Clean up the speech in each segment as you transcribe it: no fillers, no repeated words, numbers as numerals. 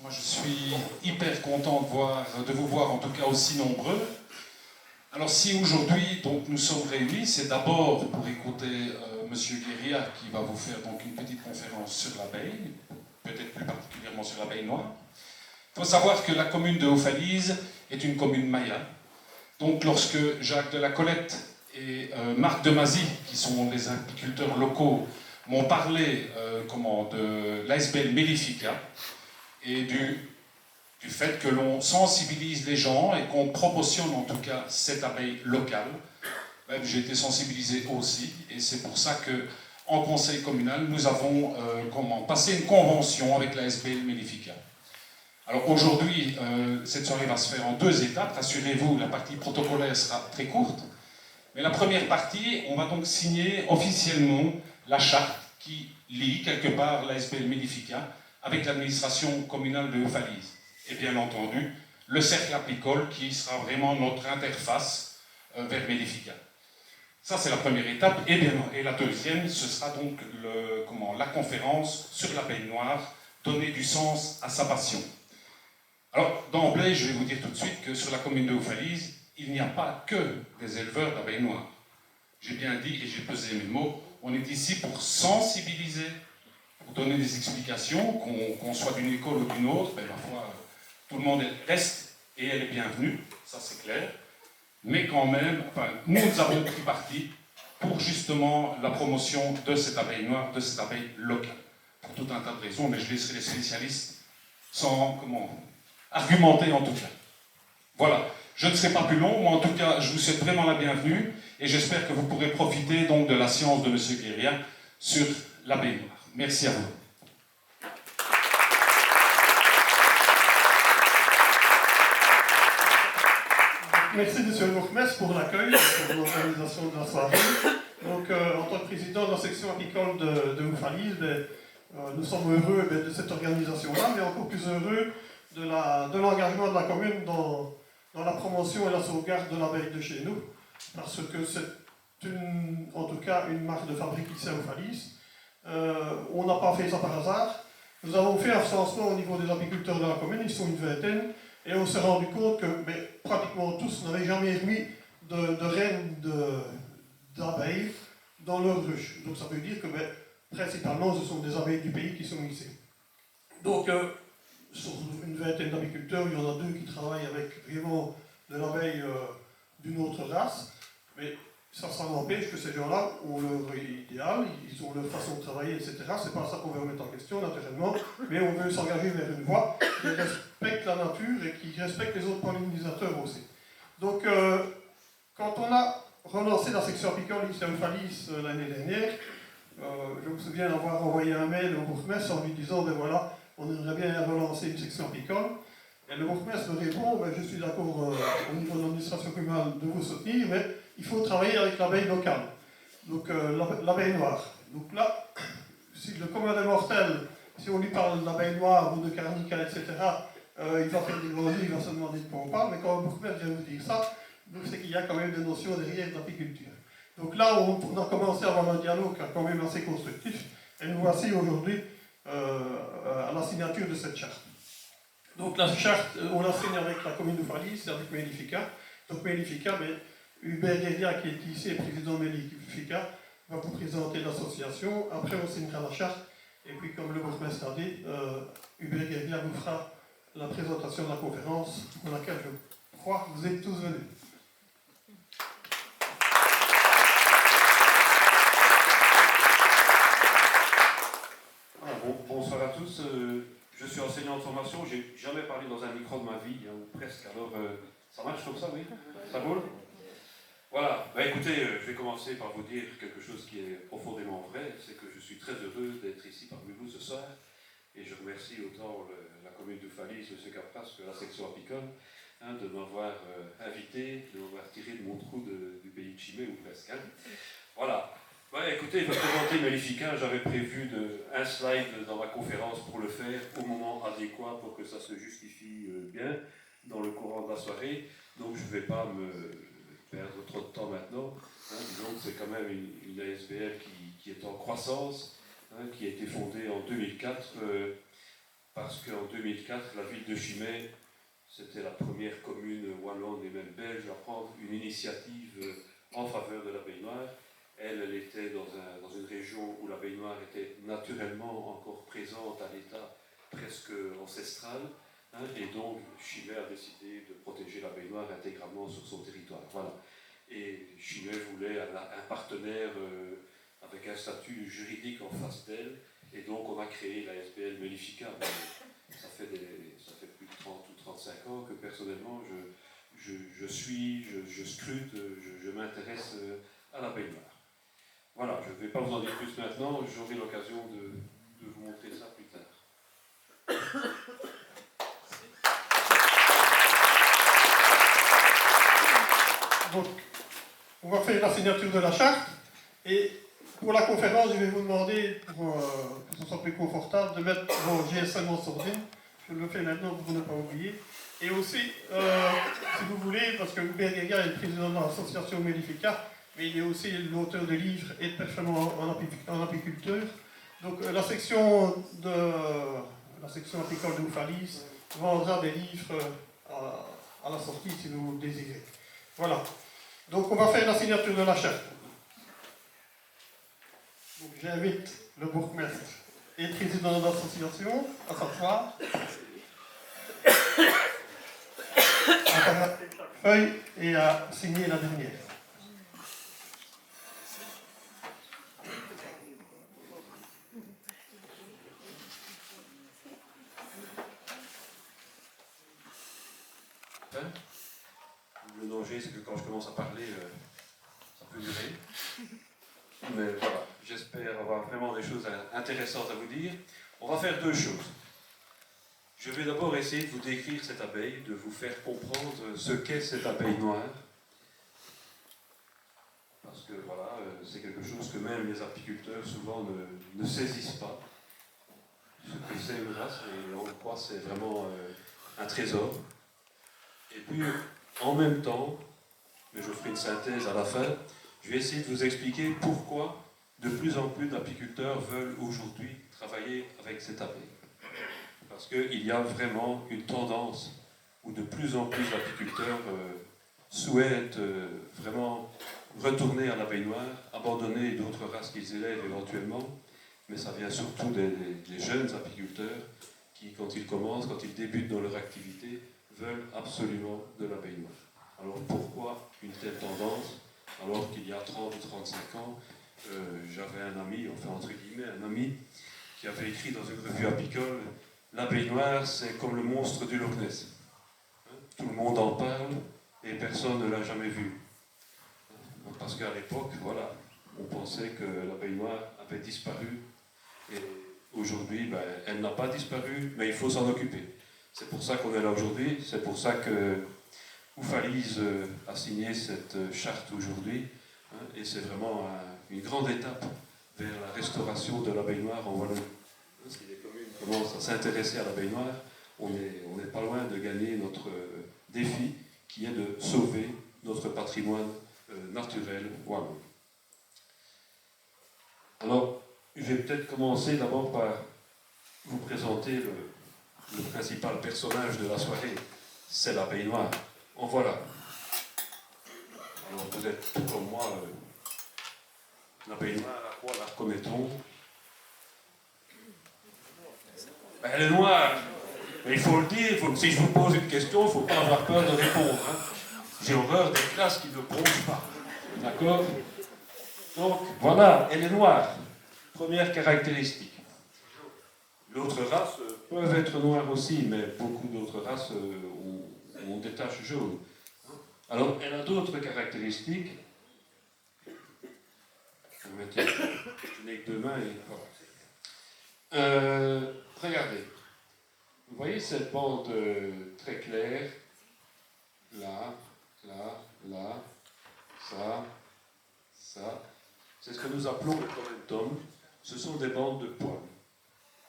Moi, je suis hyper content de vous voir, en tout cas aussi nombreux. Alors, si aujourd'hui donc nous sommes réunis, c'est d'abord pour écouter Monsieur Guéria qui va vous faire donc une petite conférence sur l'abeille, peut-être plus particulièrement sur l'abeille noire. Il faut savoir que la commune de Haut-Falise est une commune maya. Donc, lorsque Jacques de la Colette et Marc de Mazy, qui sont les apiculteurs locaux, m'ont parlé de l'ASBL Mellifica et du fait que l'on sensibilise les gens et qu'on promotionne en tout cas cette abeille locale, j'ai été sensibilisé aussi, et c'est pour ça que en conseil communal, nous avons passé une convention avec la SBL Mellifica. Alors aujourd'hui, cette soirée va se faire en 2 étapes. Rassurez-vous, la partie protocolaire sera très courte. Mais la première partie, on va donc signer officiellement la charte qui lie quelque part la SBL Mellifica avec l'administration communale de Haut-Falise. Et bien entendu, le cercle apicole qui sera vraiment notre interface vers Mellifica. Ça, c'est la première étape. Et la deuxième, ce sera donc la conférence sur l'abeille noire, donner du sens à sa passion. Alors, d'emblée, je vais vous dire tout de suite que sur la commune de Haut-Falise, il n'y a pas que des éleveurs d'abeilles noires. J'ai bien dit et j'ai pesé mes mots, on est ici pour sensibiliser, pour donner des explications, qu'on soit d'une école ou d'une autre, ma foi, tout le monde reste et elle est bienvenue, ça c'est clair. Mais quand même, nous avons pris parti pour justement la promotion de cette abeille noire, de cette abeille locale. Pour tout un tas de raisons, mais je laisserai les spécialistes argumenter en tout cas. Voilà, je ne serai pas plus long, moi en tout cas, je vous souhaite vraiment la bienvenue et j'espère que vous pourrez profiter donc de la science de M. Guéria sur l'abeille noire. Merci à vous. Merci M. le bourgmestre pour l'accueil, pour l'organisation de la soirée. Donc, en tant que président de la section apicole de Haut-Falise, nous sommes heureux de cette organisation-là, mais encore plus heureux de l'engagement de la commune dans la promotion et la sauvegarde de l'abeille de chez nous, parce que c'est en tout cas une marque de fabrique ici à Haut-Falise. On n'a pas fait ça par hasard. Nous avons fait un recensement au niveau des apiculteurs de la commune, ils sont une vingtaine. Et on s'est rendu compte que pratiquement tous n'avaient jamais mis de reines d'abeilles dans leur ruche. Donc ça veut dire que principalement ce sont des abeilles du pays qui sont ici. Donc sur une vingtaine d'apiculteurs, il y en a 2 qui travaillent avec vraiment de l'abeille d'une autre race. Mais ça n'empêche que ces gens-là ont leur idéal, ils ont leur façon de travailler, etc. C'est pas ça qu'on veut remettre en question, naturellement, mais on veut s'engager vers une voie qui respecte la nature et qui respecte les autres pollinisateurs aussi. Donc, quand on a relancé la section apicole ici à Haut-Falise l'année dernière, je me souviens d'avoir envoyé un mail au bourgmestre en lui disant, voilà, on aimerait bien relancer une section apicole. Et le bourgmestre me répond, je suis d'accord au niveau de l'administration communale de vous soutenir, mais il faut travailler avec l'abeille locale, donc l'abeille noire. Donc là, si le commun des mortels, si on lui parle d'abeille noire ou de carnica, etc., il va faire des gros yeux, il va se demander de quoi on parle, mais quand un bourgmestre vient vous dire ça, c'est qu'il y a quand même des notions derrière d'apiculture. Donc là, on a commencé à avoir un dialogue quand même assez constructif, et nous voici aujourd'hui à la signature de cette charte. Donc la charte, on l'a signée avec la commune de Haut-Falise, c'est avec Mellifica. Donc Mellifica, Hubert Guéria, qui est ici, président de Mellifica, va vous présenter l'association. Après, on signera la charte. Et puis, comme le bourgmestre a dit, Hubert Guéria vous fera la présentation de la conférence, dans laquelle je crois que vous êtes tous venus. Bonsoir à tous. Je suis enseignant de formation. J'ai jamais parlé dans un micro de ma vie, ou presque. Alors, ça marche comme ça, oui? Ça roule? Voilà. Écoutez, je vais commencer par vous dire quelque chose qui est profondément vrai. C'est que je suis très heureux d'être ici parmi vous ce soir. Et je remercie autant la commune de Haut-Falise, M. Capras, que la section apicole, de m'avoir invité, de m'avoir tiré de mon trou du pays de Chimay, ou presque. Voilà. Écoutez, je vais présenter Mellifica. J'avais prévu un slide dans ma conférence pour le faire au moment adéquat pour que ça se justifie bien dans le courant de la soirée. Donc je ne vais pas me perdre trop de temps maintenant. Disons que c'est quand même une ASBL qui est en croissance, qui a été fondée en 2004 parce qu'en 2004, la ville de Chimay, c'était la première commune wallonne et même belge à prendre une initiative en faveur de la baignoire. Elle était dans une région où la baignoire était naturellement encore présente à l'état presque ancestral, hein, et donc Chimay a décidé de protéger la baignoire intégralement sur son territoire. Voilà. Et Chimay voulait un partenaire avec un statut juridique en face d'elle, et donc on a créé la SBL Mellifica. Ça fait plus de 30 ou 35 ans que personnellement je scrute, je m'intéresse à la baignoire. Voilà, je ne vais pas vous en dire plus maintenant, j'aurai l'occasion de vous montrer ça plus tard. Donc, on va faire la signature de la charte, et pour la conférence, je vais vous demander, pour que ce soit plus confortable, de mettre vos GSM en sourdine. Je le fais maintenant pour ne pas oublier. Et aussi, si vous voulez, parce que Hubert Guéga est le président de l'association Mellifica, mais il est aussi l'auteur de livres et de perchements en apiculture. Donc la section apicole de Oufalis vendra des livres à la sortie si vous le désirez. Voilà. Donc on va faire la signature de la charte. Donc j'invite le bourgmestre et le président de l'association à s'asseoir, à paragrapher chaque feuille et à signer la dernière. Le danger, c'est que quand je commence à parler, ça peut durer. Mais voilà, j'espère avoir vraiment des choses intéressantes à vous dire. On va faire deux choses. Je vais d'abord essayer de vous décrire cette abeille, de vous faire comprendre ce qu'est cette abeille noire. Parce que voilà, c'est quelque chose que même les apiculteurs souvent ne saisissent pas. Ce que c'est une race, et on le croit, c'est vraiment un trésor. Et puis, en même temps, mais je ferai une synthèse à la fin, je vais essayer de vous expliquer pourquoi de plus en plus d'apiculteurs veulent aujourd'hui travailler avec cette abeille. Parce qu'il y a vraiment une tendance où de plus en plus d'apiculteurs souhaitent vraiment retourner à la baignoire, abandonner d'autres races qu'ils élèvent éventuellement, mais ça vient surtout des jeunes apiculteurs qui, quand ils commencent, quand ils débutent dans leur activité, veulent absolument de la baignoire. Alors pourquoi une telle tendance, alors qu'il y a 30 ou 35 ans, j'avais un ami, enfin entre guillemets, un ami, qui avait écrit dans une revue apicole « La baignoire, c'est comme le monstre du Loch Ness. Tout le monde en parle et personne ne l'a jamais vu. » Parce qu'à l'époque, voilà, on pensait que la baignoire avait disparu, et aujourd'hui, ben, elle n'a pas disparu, mais il faut s'en occuper. C'est pour ça qu'on est là aujourd'hui, c'est pour ça que Oufalis a signé cette charte aujourd'hui, hein, et c'est vraiment une grande étape vers la restauration de la baignoire en Wallonie. Si les communes commencent à s'intéresser à la baignoire, on n'est pas loin de gagner notre défi, qui est de sauver notre patrimoine naturel wallon. Alors, je vais peut-être commencer d'abord par vous présenter le principal personnage de la soirée, c'est la baignoire. En voilà. Alors vous êtes tout comme moi, la baignoire, à quoi la reconnaît-on? Ben, elle est noire. Mais il faut le dire, si je vous pose une question, il ne faut pas avoir peur de répondre. Hein. J'ai horreur des classes qui ne bronzent pas. D'accord? Donc, voilà, elle est noire. Première caractéristique. D'autres races peuvent être noires aussi, mais beaucoup d'autres races ont des taches jaunes. Alors, elle a d'autres caractéristiques. Je n'ai que deux mains et voilà. Regardez. Vous voyez cette bande très claire? Là, là, là, ça, ça. C'est ce que nous appelons le tomentum. Ce sont des bandes de poils.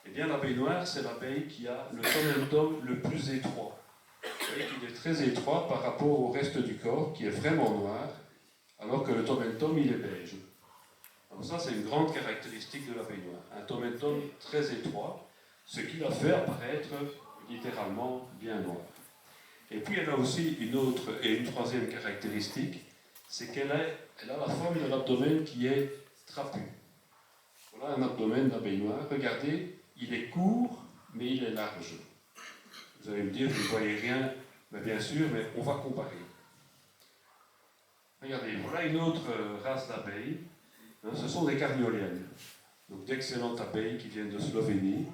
Eh bien, l'abeille noire, c'est l'abeille qui a le tomentum le plus étroit. Vous voyez qu'il est très étroit par rapport au reste du corps, qui est vraiment noir, alors que le tomentum, il est beige. Alors ça, c'est une grande caractéristique de l'abeille noire. Un tomentum très étroit, ce qui la fait apparaître littéralement bien noire. Et puis elle a aussi une troisième caractéristique, c'est qu'elle a la forme de l'abdomen qui est trapu. Voilà un abdomen d'abeille noire. Regardez, il est court, mais il est large. Vous allez me dire, vous ne voyez rien, mais bien sûr, mais on va comparer. Regardez, voilà une autre race d'abeilles. Ce sont des carnioliennes. Donc d'excellentes abeilles qui viennent de Slovénie.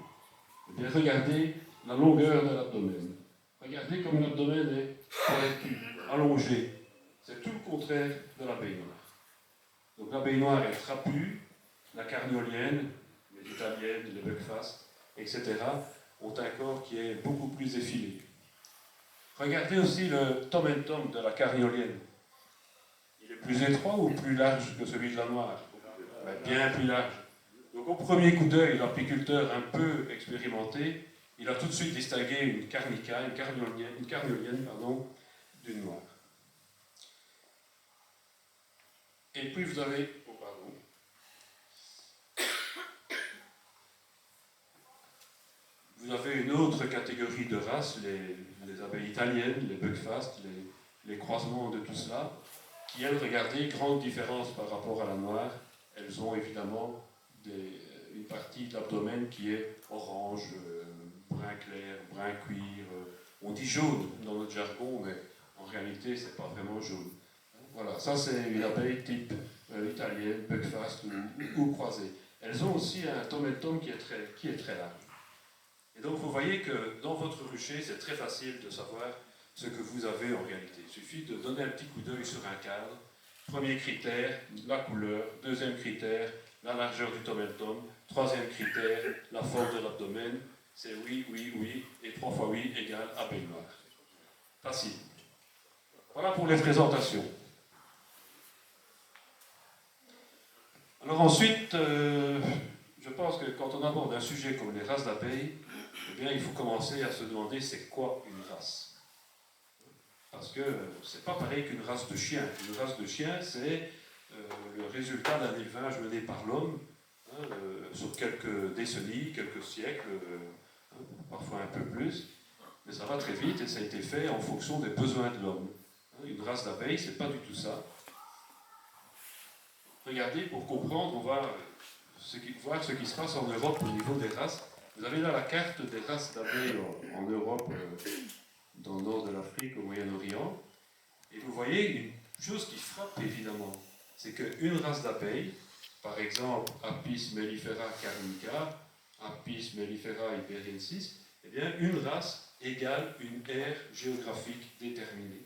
Eh bien, regardez la longueur de l'abdomen. Regardez comme l'abdomen est pointu, allongé. C'est tout le contraire de l'abeille noire. Donc l'abeille noire est trapue, la carniolienne, les italiennes, les buckfast, etc., ont un corps qui est beaucoup plus effilé. Regardez aussi le tomentum de la carniolienne. Il est plus étroit ou plus large que celui de la noire? Bien plus large. Donc au premier coup d'œil, l'apiculteur un peu expérimenté, il a tout de suite distingué une carnica, une carniolienne, d'une noire. Et puis vous avez... Vous avez une autre catégorie de races, les abeilles italiennes, les buckfast, les croisements de tout cela, qui, elles, regardez, grande différence par rapport à la noire. Elles ont évidemment une partie de l'abdomen qui est orange, brun clair, brun cuir. On dit jaune dans notre jargon, mais en réalité, ce n'est pas vraiment jaune. Voilà, ça c'est une abeille type italienne, buckfast ou croisée. Elles ont aussi un tomentum qui est très large. Et donc vous voyez que dans votre rucher, c'est très facile de savoir ce que vous avez en réalité. Il suffit de donner un petit coup d'œil sur un cadre. Premier critère, la couleur. Deuxième critère, la largeur du tomentum. Troisième critère, la forme de l'abdomen. C'est oui, oui, oui, et 3 fois oui égale abeille noire. Facile. Voilà pour les présentations. Alors ensuite, je pense que quand on aborde un sujet comme les races d'abeilles, eh bien, il faut commencer à se demander c'est quoi une race. Parce que c'est pas pareil qu'une race de chien. Une race de chien, c'est le résultat d'un élevage mené par l'homme sur quelques décennies, quelques siècles, parfois un peu plus. Mais ça va très vite et ça a été fait en fonction des besoins de l'homme. Une race d'abeilles, c'est pas du tout ça. Regardez, pour comprendre, on va voir ce qui se passe en Europe au niveau des races. Vous avez là la carte des races d'abeilles en Europe, dans le nord de l'Afrique, au Moyen-Orient. Et vous voyez une chose qui frappe évidemment, c'est qu'une race d'abeilles, par exemple Apis mellifera carnica, Apis mellifera hyperiensis, eh bien une race égale une aire géographique déterminée.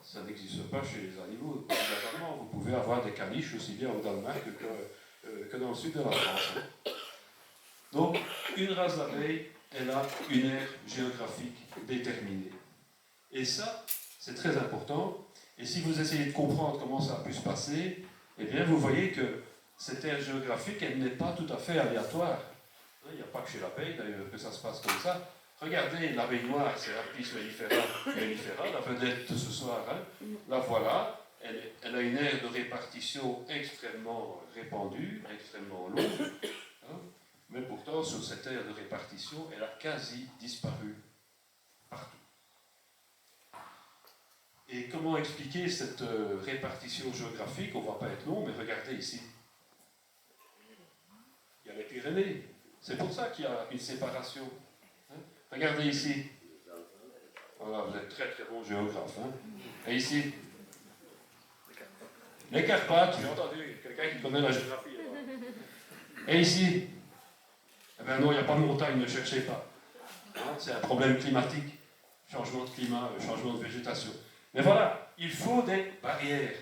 Ça n'existe pas chez les animaux. Obligatoirement, vous pouvez avoir des caniches aussi bien au Danemark que dans le sud de la France. Donc, une race d'abeilles, elle a une aire géographique déterminée. Et ça, c'est très important. Et si vous essayez de comprendre comment ça a pu se passer, eh bien, vous voyez que cette aire géographique, elle n'est pas tout à fait aléatoire. Il n'y a pas que chez l'abeille, d'ailleurs, que ça se passe comme ça. Regardez, l'abeille noire, c'est Apis mellifera, la vedette de ce soir. La voilà, elle a une aire de répartition extrêmement répandue, extrêmement longue. Mais pourtant, sur cette aire de répartition, elle a quasi disparu partout. Et comment expliquer cette répartition géographique? On ne va pas être long, mais regardez ici. Il y a les Pyrénées. C'est pour ça qu'il y a une séparation. Regardez ici. Voilà, vous êtes très très bon géographe. Et ici, les Carpates, j'ai entendu quelqu'un qui connaît la géographie. Et ici, eh bien non, il n'y a pas de montagne, ne cherchez pas. C'est un problème climatique, changement de climat, changement de végétation. Mais voilà, il faut des barrières.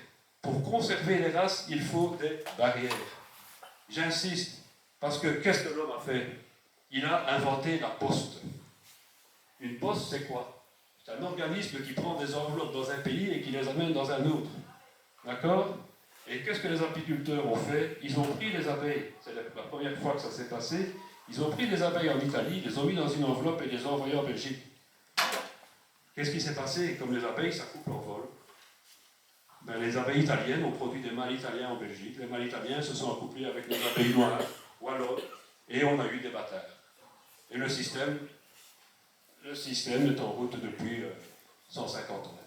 Pour conserver les races, il faut des barrières. J'insiste, parce que qu'est-ce que l'homme a fait? Il a inventé la poste. Une poste, c'est quoi? C'est un organisme qui prend des enveloppes dans un pays et qui les amène dans un autre. D'accord? Et qu'est-ce que les apiculteurs ont fait? Ils ont pris les abeilles, c'est la première fois que ça s'est passé, ils ont pris les abeilles en Italie, les ont mis dans une enveloppe et les ont envoyées en Belgique. Qu'est-ce qui s'est passé? Comme les abeilles, ça coupe en vol. Ben, les abeilles italiennes ont produit des mâles italiens en Belgique. Les mâles italiens se sont accouplés avec les abeilles noires, wallonnes, et on a eu des bâtards. Et le système est en route depuis 150 ans.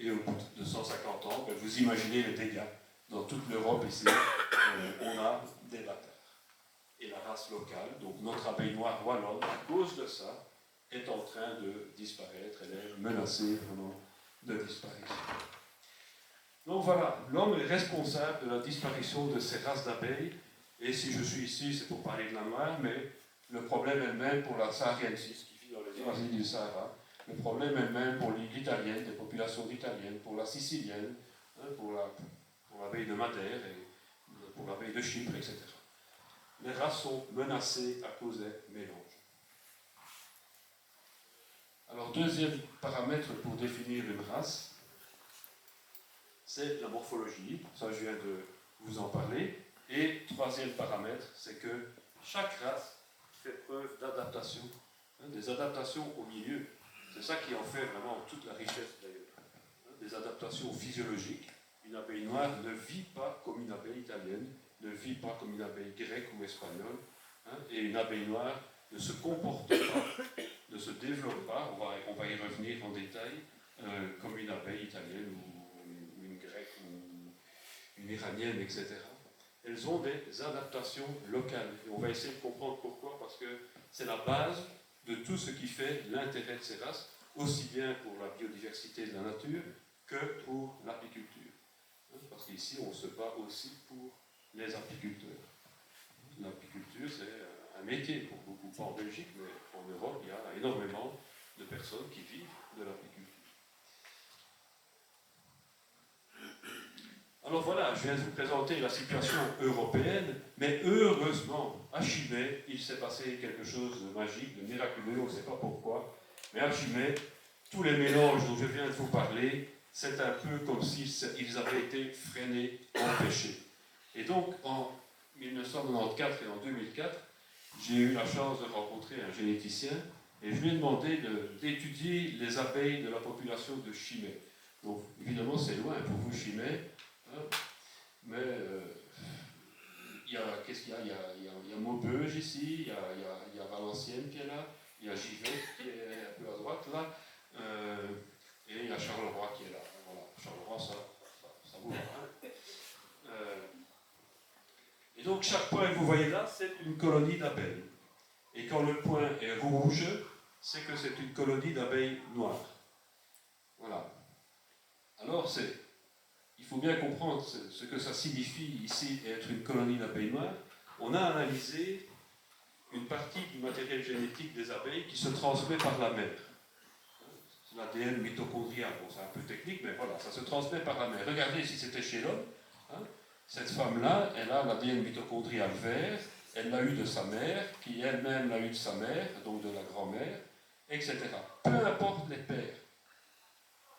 Et au bout de 150 ans, ben, vous imaginez les dégâts. Dans toute l'Europe ici, on a des bâtards. Et la race locale, donc notre abeille noire wallonne, à cause de ça, est en train de disparaître. Elle est menacée vraiment de disparition. Donc voilà, l'homme est responsable de la disparition de ces races d'abeilles. Et si je suis ici, c'est pour parler de la noire, mais le problème est le même pour la sahariensis, qui vit dans les États-Unis du Sahara. Le problème est le même pour l'italienne, des populations d'italiennes, pour la sicilienne, hein, pour l'abeille de Madère, et pour l'abeille de Chypre, etc. Les races sont menacées à cause des mélanges. Alors, deuxième paramètre pour définir une race, c'est la morphologie. Ça, je viens de vous en parler. Et troisième paramètre, c'est que chaque race fait preuve d'adaptation, hein, des adaptations au milieu. C'est ça qui en fait vraiment toute la richesse d'ailleurs. Hein, des adaptations physiologiques. Une abeille noire ne vit pas comme une abeille italienne, ne vit pas comme une abeille grecque ou espagnole. Hein, et une abeille noire ne se comporte pas, ne se développe pas, on va y revenir en détail, comme une abeille italienne ou une grecque ou une iranienne, etc. Elles ont des adaptations locales. Et on va essayer de comprendre pourquoi, parce que c'est la base de tout ce qui fait l'intérêt de ces races, aussi bien pour la biodiversité de la nature que pour l'apiculture. Parce qu'ici, on se bat aussi pour les apiculteurs. L'apiculture, c'est un métier pour beaucoup, pas en Belgique, mais en Europe, il y a énormément de personnes qui vivent de l'apiculture. Alors voilà, je viens de vous présenter la situation européenne, mais heureusement, à Chimay, il s'est passé quelque chose de magique, de miraculeux, on ne sait pas pourquoi, mais à Chimay, tous les mélanges dont je viens de vous parler, c'est un peu comme s'ils avaient été freinés, empêchés. Et donc, en 1994 et en 2004, j'ai eu la chance de rencontrer un généticien et je lui ai demandé d'étudier les abeilles de la population de Chimay. Donc, évidemment, c'est loin pour vous, Chimay. Mais qu'est-ce qu'il y a? Il y a Maubeuge ici, il y a Valenciennes qui est là, il y a Givet qui est un peu à droite là, et il y a Charleroi qui est là. Voilà, Charleroi, ça vous va. Hein? Et donc chaque point que vous voyez là, c'est une colonie d'abeilles. Et quand le point est rouge, c'est que c'est une colonie d'abeilles noires. Voilà. Alors il faut bien comprendre ce que ça signifie ici être une colonie d'abeilles noires. On a analysé une partie du matériel génétique des abeilles qui se transmet par la mère. C'est l'ADN mitochondrial. Bon, c'est un peu technique, mais voilà, ça se transmet par la mère. Regardez si c'était chez l'homme. Hein, cette femme-là, elle a l'ADN mitochondrial vert, elle l'a eu de sa mère, qui elle-même l'a eu de sa mère, donc de la grand-mère, etc. Peu importe les pères.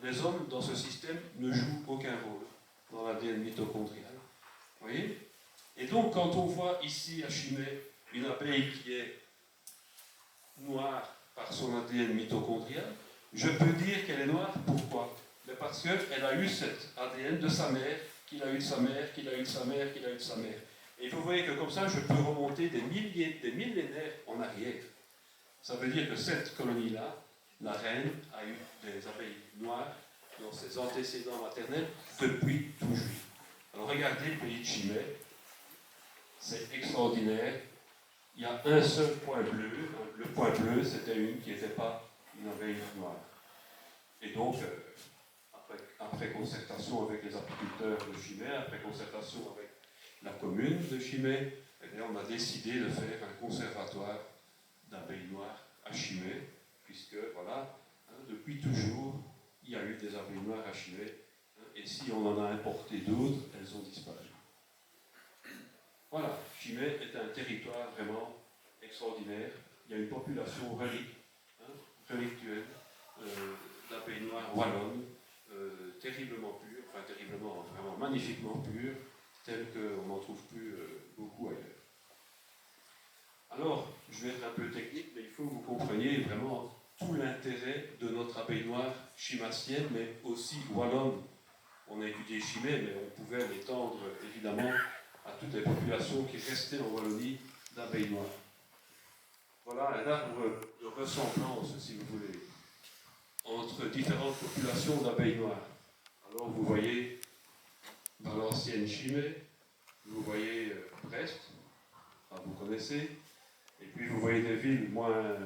Les hommes, dans ce système, ne jouent aucun rôle dans l'ADN mitochondrial. Vous voyez? Et donc, quand on voit ici à Chimay une abeille qui est noire par son ADN mitochondrial, je peux dire qu'elle est noire. Pourquoi? Mais parce qu'elle a eu cet ADN de sa mère, qu'il a eu de sa mère, qu'il a eu de sa mère, qu'il a eu de sa mère. Et vous voyez que comme ça, je peux remonter des millénaires en arrière. Ça veut dire que cette colonie-là, la reine a eu des abeilles noires dans ses antécédents maternels depuis toujours. Alors regardez le pays de Chimay, c'est extraordinaire. Il y a un seul point bleu. Le point bleu, c'était une qui n'était pas une abeille noire. Et donc, après concertation avec les apiculteurs de Chimay, après concertation avec la commune de Chimay, eh bien, on a décidé de faire un conservatoire d'abeilles noires à Chimay, puisque, voilà, depuis toujours, il y a eu des abeilles noires à Chimay, et si on en a importé d'autres, elles ont disparu. Voilà, Chimay est un territoire vraiment extraordinaire. Il y a une population relictuelle, d'abeilles noires wallonnes, terriblement pures, enfin terriblement, vraiment magnifiquement pures, telles qu'on n'en trouve plus beaucoup ailleurs. Alors, je vais être un peu technique, mais il faut que vous compreniez vraiment tout l'intérêt de notre abeille noire chimassienne, mais aussi wallonne. On a étudié Chimay, mais on pouvait l'étendre évidemment à toutes les populations qui restaient en Wallonie d'abeilles noires. voilà un arbre de ressemblance, si vous voulez, entre différentes populations d'abeilles noires. Alors vous voyez dans l'ancienne Chimay, vous voyez Brest, vous connaissez, et puis vous voyez des villes moins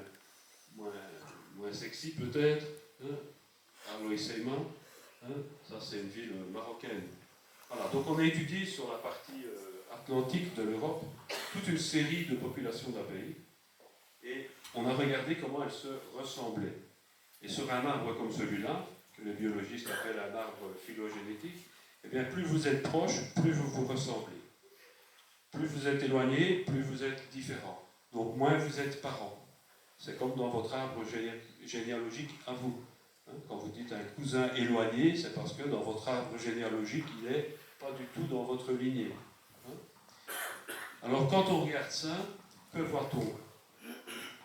sexy peut-être, hein, Arloy-Seyman, hein, ça c'est une ville marocaine. Voilà, donc on a étudié sur la partie atlantique de l'Europe toute une série de populations d'abeilles, et on a regardé comment elles se ressemblaient. Et sur un arbre comme celui-là, que les biologistes appellent un arbre phylogénétique, eh bien plus vous êtes proche, plus vous vous ressemblez. Plus vous êtes éloigné, plus vous êtes différent. Donc moins vous êtes parents. C'est comme dans votre arbre généalogique à vous. Hein, quand vous dites un cousin éloigné, c'est parce que dans votre arbre généalogique, il n'est pas du tout dans votre lignée. Hein. Alors quand on regarde ça, que voit-on?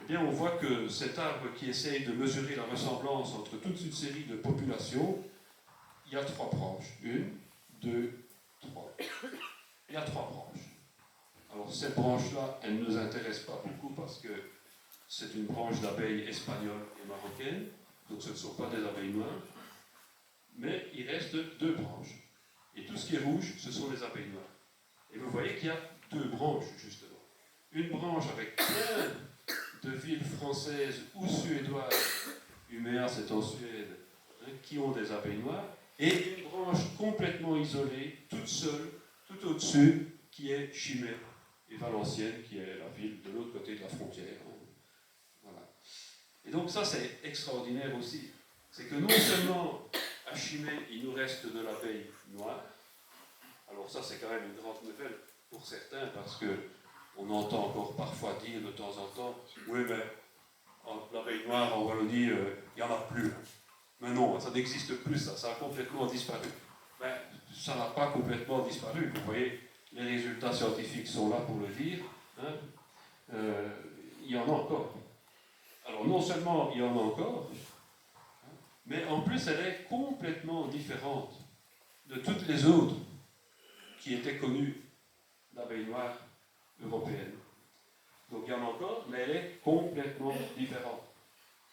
Eh bien on voit que cet arbre qui essaye de mesurer la ressemblance entre toute une série de populations, il y a 3 branches. 1, 2, 3. Il y a 3 branches. Alors cette branche-là, elle ne nous intéresse pas beaucoup parce que c'est une branche d'abeilles espagnoles et marocaines, donc ce ne sont pas des abeilles noires, mais il reste 2 branches. Et tout ce qui est rouge, ce sont les abeilles noires. Et vous voyez qu'il y a 2 branches, justement. Une branche avec plein de villes françaises ou suédoises, Umeå c'est en Suède, hein, qui ont des abeilles noires, et une branche complètement isolée, toute seule, tout au-dessus, qui est Chimay et Valenciennes, qui est la ville de l'autre côté de la frontière. Voilà. Et donc ça, c'est extraordinaire aussi. C'est que non seulement à Chimay, il nous reste de l'abeille noire, alors ça, c'est quand même une grande nouvelle pour certains, parce que on entend encore parfois dire de temps en temps, oui, mais l'abeille noire en Wallonie, il n'y en a plus. Mais non, ça n'existe plus, ça a complètement disparu. Mais ça n'a pas complètement disparu. Vous voyez, les résultats scientifiques sont là pour le dire. Hein. Il y en a encore. Alors non seulement il y en a encore, mais en plus elle est complètement différente de toutes les autres qui étaient connues d'abeilles noires européennes. Donc il y en a encore, mais elle est complètement différente.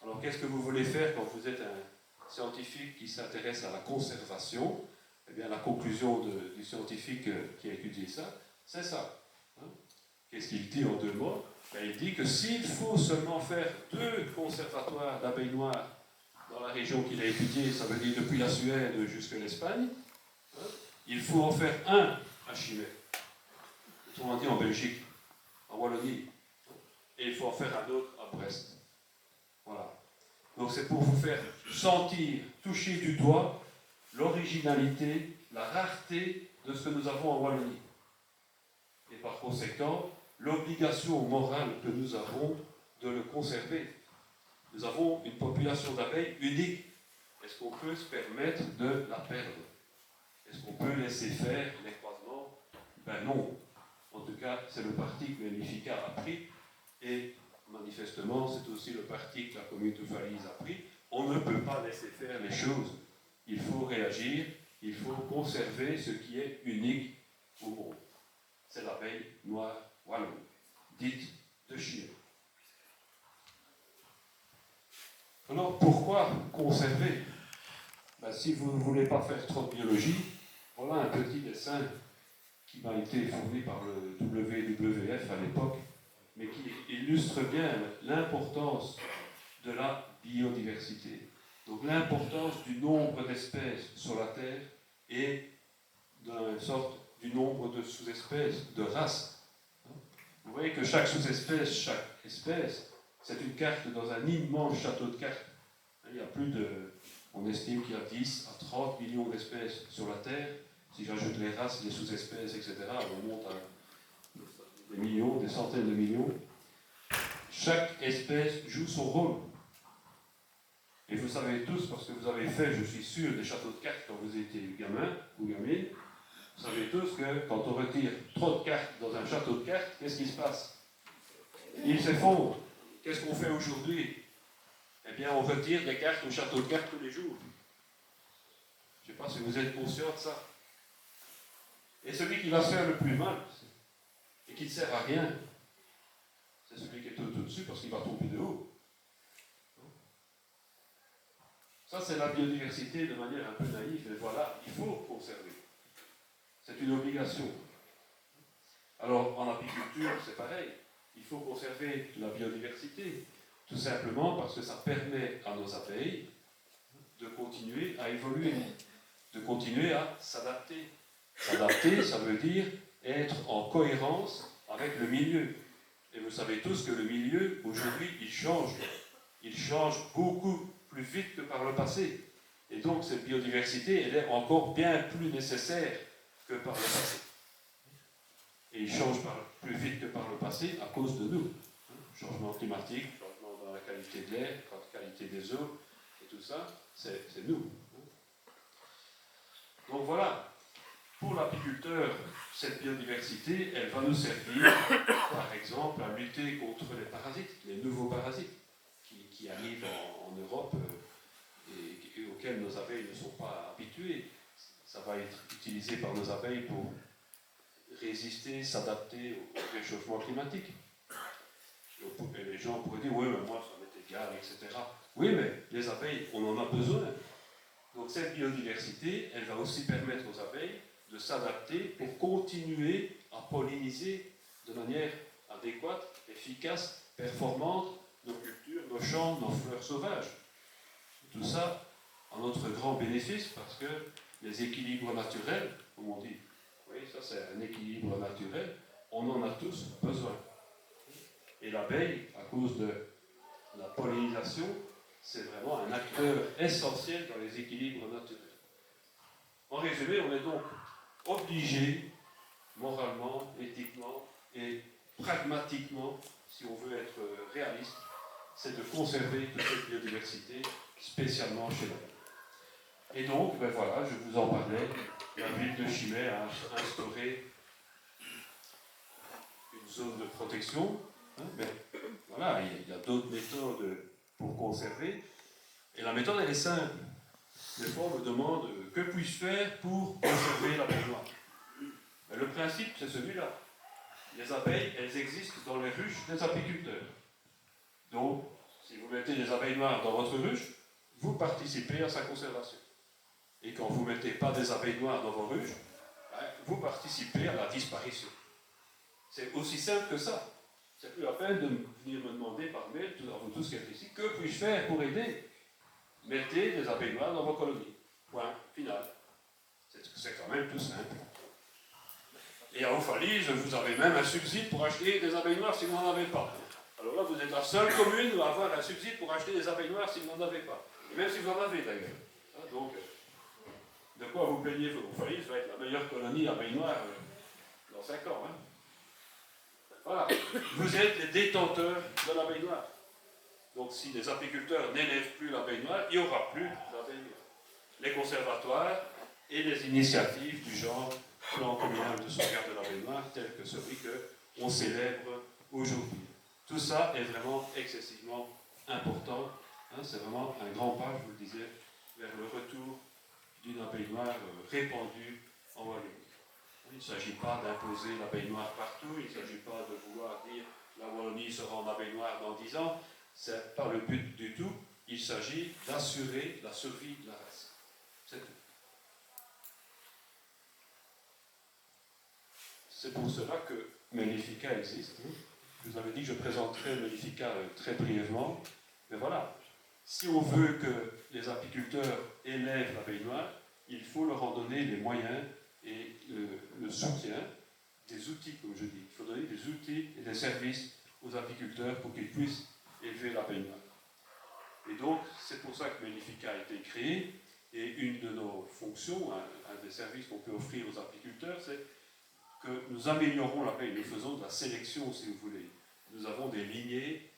Alors qu'est-ce que vous voulez faire quand vous êtes un scientifique qui s'intéresse à la conservation? Eh bien la conclusion du scientifique qui a étudié ça, c'est ça. Hein. Qu'est-ce qu'il dit en 2 mots? Il dit que s'il faut seulement faire 2 conservatoires d'abeilles noires dans la région qu'il a étudiée, ça veut dire depuis la Suède jusqu'à l'Espagne, hein, il faut en faire un à Chimay, autrement dit en Belgique, en Wallonie, et il faut en faire un autre à Brest. Voilà. Donc c'est pour vous faire sentir, toucher du doigt l'originalité, la rareté de ce que nous avons en Wallonie. Et par conséquent, l'obligation morale que nous avons de le conserver. Nous avons une population d'abeilles unique. Est-ce qu'on peut se permettre de la perdre? Est-ce qu'on peut laisser faire les croisements? Ben non. En tout cas, c'est le parti que l'Unifica a pris, et manifestement, c'est aussi le parti que la commune de Falise a pris. On ne peut pas laisser faire les choses. Il faut réagir, il faut conserver ce qui est unique au monde. C'est l'abeille noire wallonne, dite de Chimay. Alors pourquoi conserver? Si vous ne voulez pas faire trop de biologie, voilà un petit dessin qui m'a été fourni par le WWF à l'époque, mais qui illustre bien l'importance de la biodiversité. Donc l'importance du nombre d'espèces sur la Terre et d'une sorte du nombre de sous-espèces, de races. Vous voyez que chaque sous-espèce, chaque espèce, c'est une carte dans un immense château de cartes. Il y a on estime qu'il y a 10 à 30 millions d'espèces sur la Terre. Si j'ajoute les races, les sous-espèces, etc., on monte à des millions, des centaines de millions. Chaque espèce joue son rôle. Et vous savez tous, parce que vous avez fait, je suis sûr, des châteaux de cartes quand vous étiez gamin ou gamine, vous savez tous que quand on retire trop de cartes dans un château de cartes, qu'est-ce qui se passe? Il s'effondre. Qu'est-ce qu'on fait aujourd'hui? Eh bien, on retire des cartes au château de cartes tous les jours. Je ne sais pas si vous êtes conscient de ça. Et celui qui va se faire le plus mal, et qui ne sert à rien, c'est celui qui est au-dessus parce qu'il va tomber de haut. Ça, c'est la biodiversité de manière un peu naïve, et voilà, il faut conserver. C'est une obligation. Alors, en apiculture, c'est pareil. Il faut conserver la biodiversité, tout simplement parce que ça permet à nos abeilles de continuer à évoluer, de continuer à s'adapter. S'adapter, ça veut dire être en cohérence avec le milieu. Et vous savez tous que le milieu, aujourd'hui, il change. Il change beaucoup plus vite que par le passé. Et donc, cette biodiversité, elle est encore bien plus nécessaire que par le passé. Et il change plus vite que par le passé à cause de nous. Changement climatique, changement dans la qualité de l'air, la qualité des eaux, et tout ça, c'est nous. Donc voilà, pour l'apiculteur, cette biodiversité, elle va nous servir, par exemple, à lutter contre les parasites, les nouveaux parasites qui arrivent en Europe et auxquels nos abeilles ne sont pas habituées. Ça va être utilisé par nos abeilles pour résister, s'adapter au réchauffement climatique. Et les gens pourraient dire, oui, mais moi, ça m'est égal, etc. Oui, mais les abeilles, on en a besoin. Donc cette biodiversité, elle va aussi permettre aux abeilles de s'adapter pour continuer à polliniser de manière adéquate, efficace, performante nos cultures, nos champs, nos fleurs sauvages. Tout ça à notre grand bénéfice parce que les équilibres naturels, comme on dit, oui, ça c'est un équilibre naturel, on en a tous besoin. Et l'abeille, à cause de la pollinisation, c'est vraiment un acteur essentiel dans les équilibres naturels. En résumé, on est donc obligé, moralement, éthiquement et pragmatiquement, si on veut être réaliste, c'est de conserver toute cette biodiversité, spécialement chez l'abeille. Et donc, ben voilà, je vous en parlais, la ville de Chimay a instauré une zone de protection, mais voilà, il y a d'autres méthodes pour conserver, et la méthode elle est simple. Des fois on me demande que puis-je faire pour conserver l'abeille noire. Mais le principe c'est celui-là. Les abeilles, elles existent dans les ruches des apiculteurs. Donc, si vous mettez des abeilles noires dans votre ruche, vous participez à sa conservation. Et quand vous ne mettez pas des abeilles noires dans vos ruches, vous participez à la disparition. C'est aussi simple que ça. C'est plus la peine de venir me demander par mail, à vous tous qui êtes ici, que puis-je faire pour aider? Mettez des abeilles noires dans vos colonies. Point final. C'est quand même tout simple. Et à Oufalise, vous avez même un subside pour acheter des abeilles noires si vous n'en avez pas. Alors là, vous êtes la seule commune à avoir un subside pour acheter des abeilles noires si vous n'en avez pas. Et même si vous en avez d'ailleurs. Donc, de quoi vous plaignez? Oufalise va être la meilleure colonie d'abeilles noires dans 5 ans. Voilà. Vous êtes les détenteurs de l'abeille noire. Donc si les apiculteurs n'élèvent plus l'abeille noire, il n'y aura plus d'abeilles noires. Les conservatoires et les initiatives du genre plan communal de sauvegarde de l'abeille noire, tel que celui qu'on célèbre aujourd'hui. Tout ça est vraiment excessivement important. C'est vraiment un grand pas, je vous le disais, vers le retour d'une abeille noire répandue en Wallonie. Il ne s'agit pas d'imposer l'abeille noire partout, il ne s'agit pas de vouloir dire la Wallonie sera en abeille noire dans 10 ans. Ce n'est pas le but du tout. Il s'agit d'assurer la survie de la race. C'est tout. C'est pour cela que Mellifica existe. Je vous avais dit que je présenterai Mellifica très brièvement. Mais voilà, si on veut que les apiculteurs élèvent l'abeille noire, il faut leur en donner les moyens et le soutien, des outils, comme je dis. Il faut donner des outils et des services aux apiculteurs pour qu'ils puissent élever l'abeille noire. Et donc, c'est pour ça que Mellifica a été créé. Et une de nos fonctions, un des services qu'on peut offrir aux apiculteurs, c'est que nous améliorons l'abeille. Nous faisons de la sélection, si vous voulez. Nous avons des lignées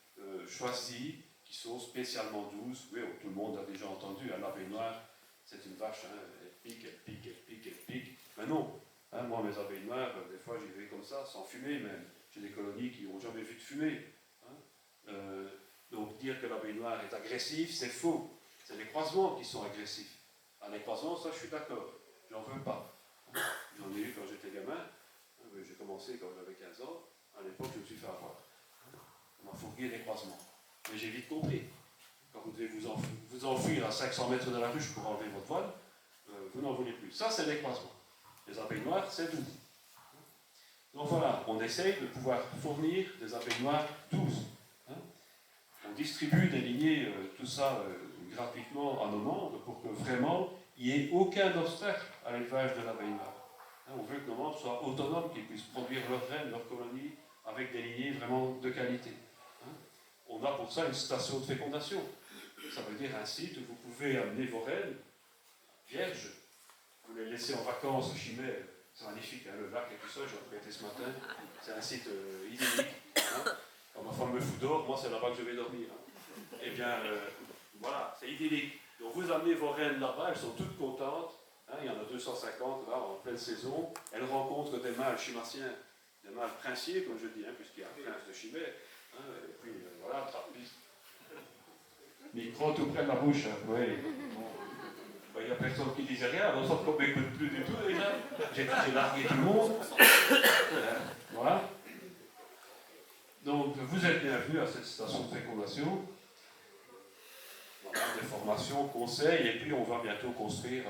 choisies qui sont spécialement douces. Oui, tout le monde a déjà entendu, l'abeille noire, c'est une vache, elle pique, elle pique, elle pique, elle pique. Mais non, moi mes abeilles noires, des fois j'y vais comme ça, sans fumer même. J'ai des colonies qui n'ont jamais vu de fumée. Donc dire que l'abeille noire est agressive, c'est faux. C'est les croisements qui sont agressifs. Les croisements, ça je suis d'accord. J'en veux pas. J'en ai eu quand j'étais gamin. J'ai commencé quand j'avais 15 ans. À l'époque, je me suis fait avoir. On m'a fourgué des croisements. Mais j'ai vite compris. Quand vous devez vous enfuir à 500 mètres de la ruche pour enlever votre voile, vous n'en voulez plus. Ça, c'est des croisements. Les abeilles noires, c'est doux. Donc voilà, on essaye de pouvoir fournir des abeilles noires douces. Hein. On distribue des lignées, tout ça gratuitement à nos membres pour que vraiment il n'y ait aucun obstacle à l'élevage de l'abeille noire. Hein, on veut que nos membres soient autonomes, qu'ils puissent produire leurs reines, leurs colonies avec des lignées vraiment de qualité. Hein. On a pour ça une station de fécondation. Ça veut dire un site où vous pouvez amener vos reines vierges. Vous les laissez en vacances au Chimay. C'est magnifique, hein, le lac et tout ça, j'ai été ce matin. C'est un site idyllique. Hein. Quand ma femme me fout dehors, moi c'est là-bas que je vais dormir. Hein. Eh bien, voilà, c'est idyllique. Donc vous amenez vos reines là-bas, elles sont toutes contentes. Hein, il y en a 250 là, en pleine saison. Elles rencontrent des mâles chimaciens, des mâles princiers, comme je dis, hein, puisqu'il y a un prince de Chimay. Hein, et puis voilà, trappiste. Micro tout près de la bouche. Hein, oui. Il n'y a personne qui disait rien, on sent qu'on ne m'écoute plus du tout déjà. J'ai largué tout le monde. Voilà. Donc, vous êtes bienvenus à cette station de fécondation. Voilà, des formations, conseils, et puis on va bientôt construire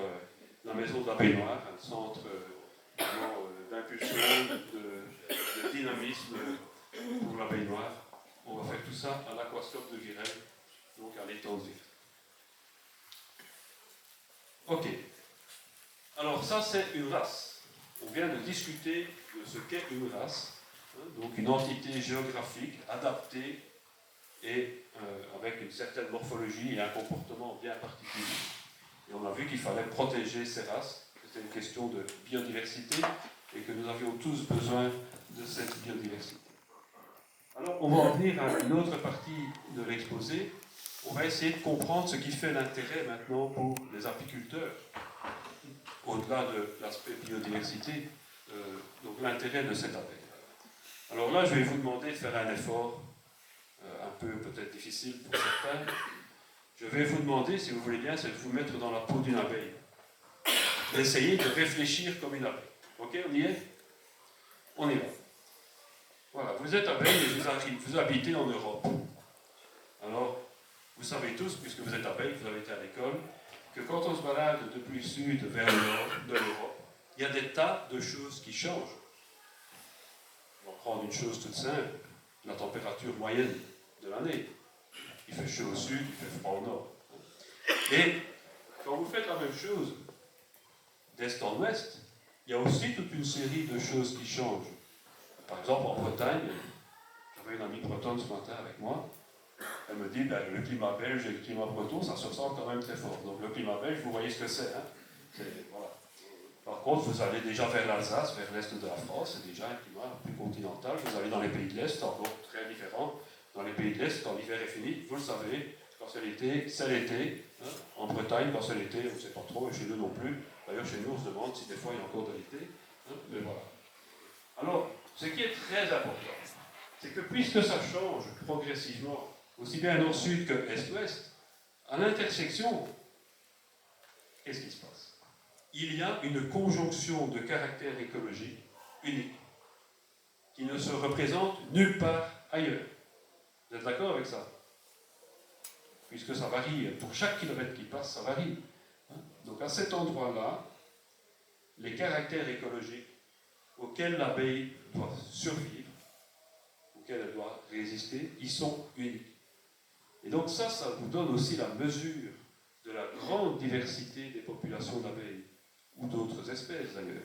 la maison de l'abeille noire, un centre d'impulsion, de dynamisme pour l'abeille noire. On va faire tout ça à l'aquascope de Virel, donc à l'étang de Virel. Ok. Alors ça, c'est une race. On vient de discuter de ce qu'est une race. Hein, donc une entité géographique adaptée et avec une certaine morphologie et un comportement bien particulier. Et on a vu qu'il fallait protéger ces races. C'était une question de biodiversité et que nous avions tous besoin de cette biodiversité. Alors on va en venir à une autre partie de l'exposé. On va essayer de comprendre ce qui fait l'intérêt maintenant pour les apiculteurs, au-delà de l'aspect biodiversité, donc l'intérêt de cette abeille. Alors là, je vais vous demander de faire un effort, un peu peut-être difficile pour certains. Je vais vous demander, si vous voulez bien, c'est de vous mettre dans la peau d'une abeille. D'essayer de réfléchir comme une abeille. Ok, on y est? On y va. Voilà, vous êtes abeille et vous habitez en Europe. Alors, vous savez tous, puisque vous êtes abeille, vous avez été à l'école, que quand on se balade depuis le sud vers le nord de l'Europe, il y a des tas de choses qui changent. On va prendre une chose toute simple, la température moyenne de l'année. Il fait chaud au sud, il fait froid au nord. Et quand vous faites la même chose d'est en ouest, il y a aussi toute une série de choses qui changent. Par exemple, en Bretagne, j'avais une amie bretonne ce matin avec moi. Elle me dit, ben, le climat belge et le climat breton, ça se ressent quand même très fort. Donc le climat belge, vous voyez ce que c'est. Hein, voilà. Par contre, vous allez déjà vers l'Alsace, vers l'est de la France, c'est déjà un climat plus continental. Vous allez dans les pays de l'Est, c'est encore très différent. Dans les pays de l'Est, quand l'hiver est fini, vous le savez, quand c'est l'été, c'est l'été. Hein. En Bretagne, quand c'est l'été, on ne sait pas trop, et chez nous non plus. D'ailleurs, chez nous, on se demande si des fois il y a encore de l'été. Hein, mais voilà. Alors, ce qui est très important, c'est que puisque ça change progressivement, aussi bien nord-sud que est-ouest, à l'intersection, qu'est-ce qui se passe? Il y a une conjonction de caractères écologiques unique, qui ne se représente nulle part ailleurs. Vous êtes d'accord avec ça? Puisque ça varie, pour chaque kilomètre qui passe, ça varie. Donc à cet endroit-là, les caractères écologiques auxquels l'abeille doit survivre, auxquels elle doit résister, ils sont uniques. Et donc ça vous donne aussi la mesure de la grande diversité des populations d'abeilles, ou d'autres espèces d'ailleurs.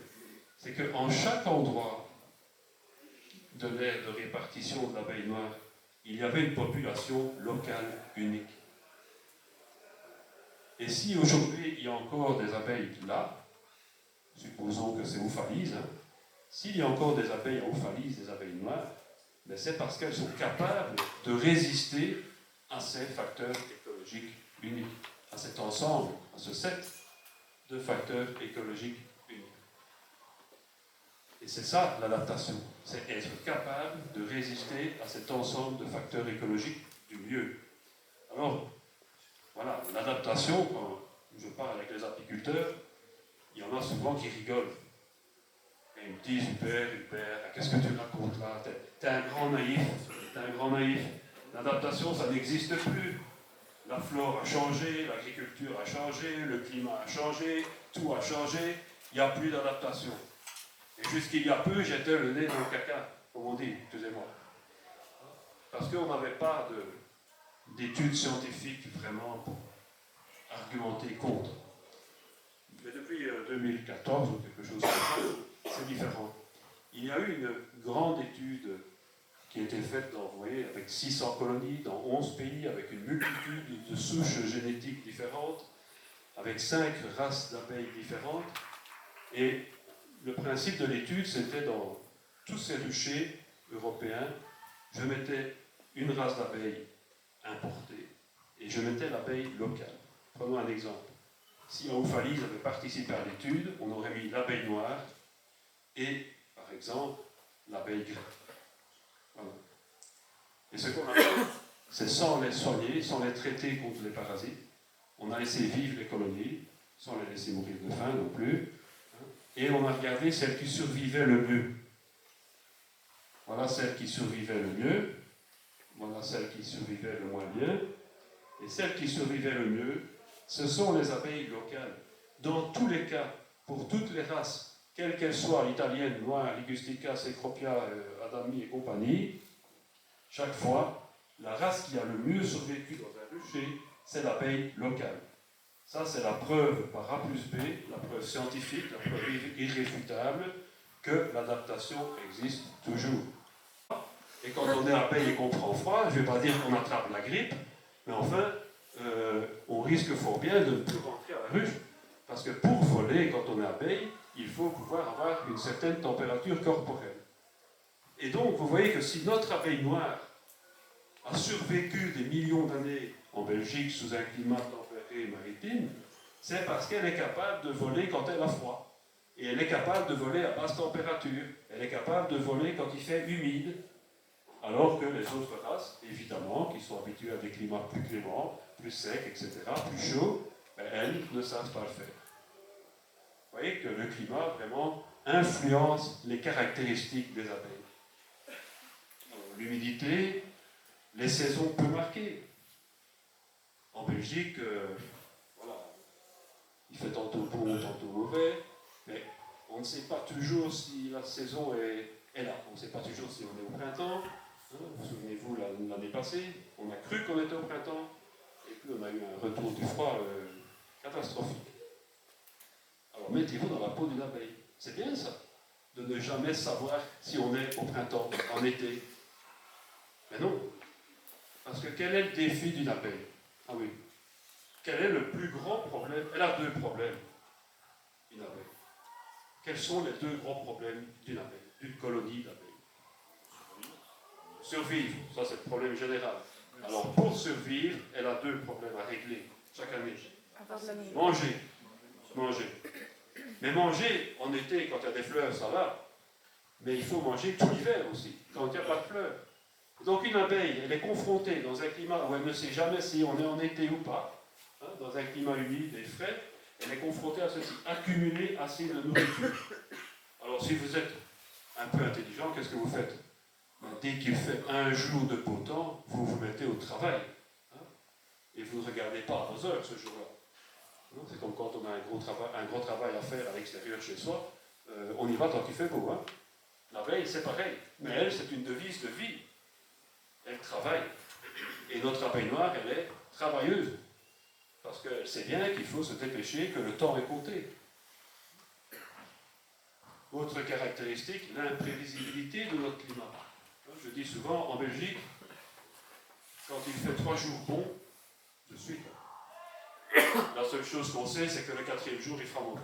C'est qu'en chaque endroit de l'aire de répartition de l'abeille noire, il y avait une population locale unique. Et si aujourd'hui il y a encore des abeilles là, supposons que c'est Ouphalise, hein, s'il y a encore des abeilles à Ouphalise, des abeilles noires, ben c'est parce qu'elles sont capables de résister à ces facteurs écologiques uniques, à cet ensemble, à ce set de facteurs écologiques uniques. Et c'est ça l'adaptation, c'est être capable de résister à cet ensemble de facteurs écologiques du milieu. Alors, voilà, l'adaptation, quand je parle avec les apiculteurs, il y en a souvent qui rigolent. Et ils me disent, Hubert, qu'est-ce que tu racontes là? T'es un grand naïf, L'adaptation, ça n'existe plus. La flore a changé, l'agriculture a changé, le climat a changé, tout a changé, il n'y a plus d'adaptation. Et jusqu'il y a peu, j'étais le nez dans le caca, comme on dit, excusez-moi. Parce qu'on n'avait pas d'études scientifiques vraiment pour argumenter contre. Mais depuis 2014 ou quelque chose comme ça, c'est différent. Il y a eu une grande étude qui a été faite vous voyez, avec 600 colonies dans 11 pays, avec une multitude de souches génétiques différentes, avec 5 races d'abeilles différentes. Et le principe de l'étude, c'était dans tous ces ruchers européens, je mettais une race d'abeilles importée et je mettais l'abeille locale. Prenons un exemple. Si en Ouphalise avait participé à l'étude, on aurait mis l'abeille noire et, par exemple, l'abeille grecque. Voilà. Et ce qu'on a fait, c'est sans les soigner, sans les traiter contre les parasites, on a laissé vivre les colonies, sans les laisser mourir de faim non plus, et on a regardé celles qui survivaient le mieux. Voilà celles qui survivaient le mieux, voilà celles qui survivaient le moins bien, et celles qui survivaient le mieux, ce sont les abeilles locales. Dans tous les cas, pour toutes les races, quelles qu'elles soient, l'italienne, noire, ligustica, cecropia, adami et compagnie, chaque fois, la race qui a le mieux survécu dans un rucher, c'est l'abeille locale. Ça, c'est la preuve par A plus B, la preuve scientifique, la preuve irréfutable, que l'adaptation existe toujours. Et quand on est abeille et qu'on prend froid, je ne vais pas dire qu'on attrape la grippe, mais enfin, on risque fort bien de ne plus rentrer à la ruche. Parce que pour voler, quand on est abeille, il faut pouvoir avoir une certaine température corporelle. Et donc, vous voyez que si notre abeille noire a survécu des millions d'années en Belgique sous un climat tempéré maritime, c'est parce qu'elle est capable de voler quand elle a froid. Et elle est capable de voler à basse température. Elle est capable de voler quand il fait humide. Alors que les autres races, évidemment, qui sont habituées à des climats plus cléments, plus secs, etc., plus chauds, ben, elles ne savent pas le faire. Vous voyez que le climat, vraiment, influence les caractéristiques des abeilles. L'humidité, les saisons peu marquées. En Belgique, voilà, il fait tantôt bon, tantôt mauvais, mais on ne sait pas toujours si la saison est là. On ne sait pas toujours si on est au printemps. Vous souvenez-vous, l'année passée, on a cru qu'on était au printemps, et puis on a eu un retour du froid catastrophique. Alors mettez-vous dans la peau d'une abeille. C'est bien ça, de ne jamais savoir si on est au printemps, en été. Mais non. Parce que quel est le défi d'une abeille? Ah oui. Quel est le plus grand problème? Elle a deux problèmes, une abeille. Quels sont les deux grands problèmes d'une abeille, d'une colonie d'abeilles? Survivre, ça c'est le problème général. Alors pour survivre, elle a deux problèmes à régler chaque année. Manger. Manger. Mais manger en été, quand il y a des fleurs, ça va. Mais il faut manger tout l'hiver aussi, quand il n'y a pas de fleurs. Donc une abeille, elle est confrontée dans un climat où elle ne sait jamais si on est en été ou pas, hein, dans un climat humide et frais, elle est confrontée à ceci, accumuler assez de nourriture. Alors si vous êtes un peu intelligent, qu'est-ce que vous faites? Dès qu'il fait un jour de beau temps, vous vous mettez au travail. Hein, et vous ne regardez pas à vos heures ce jour-là. C'est comme quand on a un gros travail à faire à l'extérieur chez soi, on y va tant qu'il fait beau. Hein. L'abeille, c'est pareil. Mais elle, c'est une devise de vie. Elle travaille. Et notre abeille noire, elle est travailleuse. Parce qu'elle sait bien qu'il faut se dépêcher, que le temps est compté. Autre caractéristique, l'imprévisibilité de notre climat. Je dis souvent, en Belgique, quand il fait 3 jours bons, de suite, la seule chose qu'on sait, c'est que le 4e jour, il fera mauvais.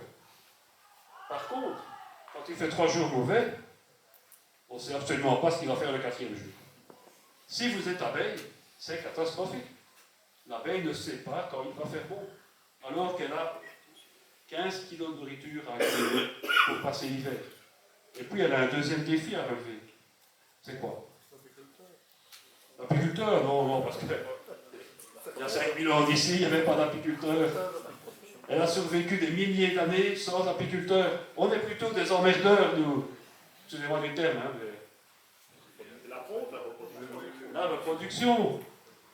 Par contre, quand il fait 3 jours mauvais, on ne sait absolument pas ce qu'il va faire le 4e jour. Si vous êtes abeille, c'est catastrophique. L'abeille ne sait pas quand il va faire bon, alors qu'elle a 15 kg de nourriture à accumuler pour passer l'hiver. Et puis elle a un deuxième défi à relever. C'est quoi? L'apiculteur? Non, parce que il y a 5000 ans d'ici, il n'y avait pas d'apiculteur. Elle a survécu des milliers d'années sans apiculteur. On est plutôt des emmerdeurs, nous. Excusez-moi du terme, hein, mais... de production.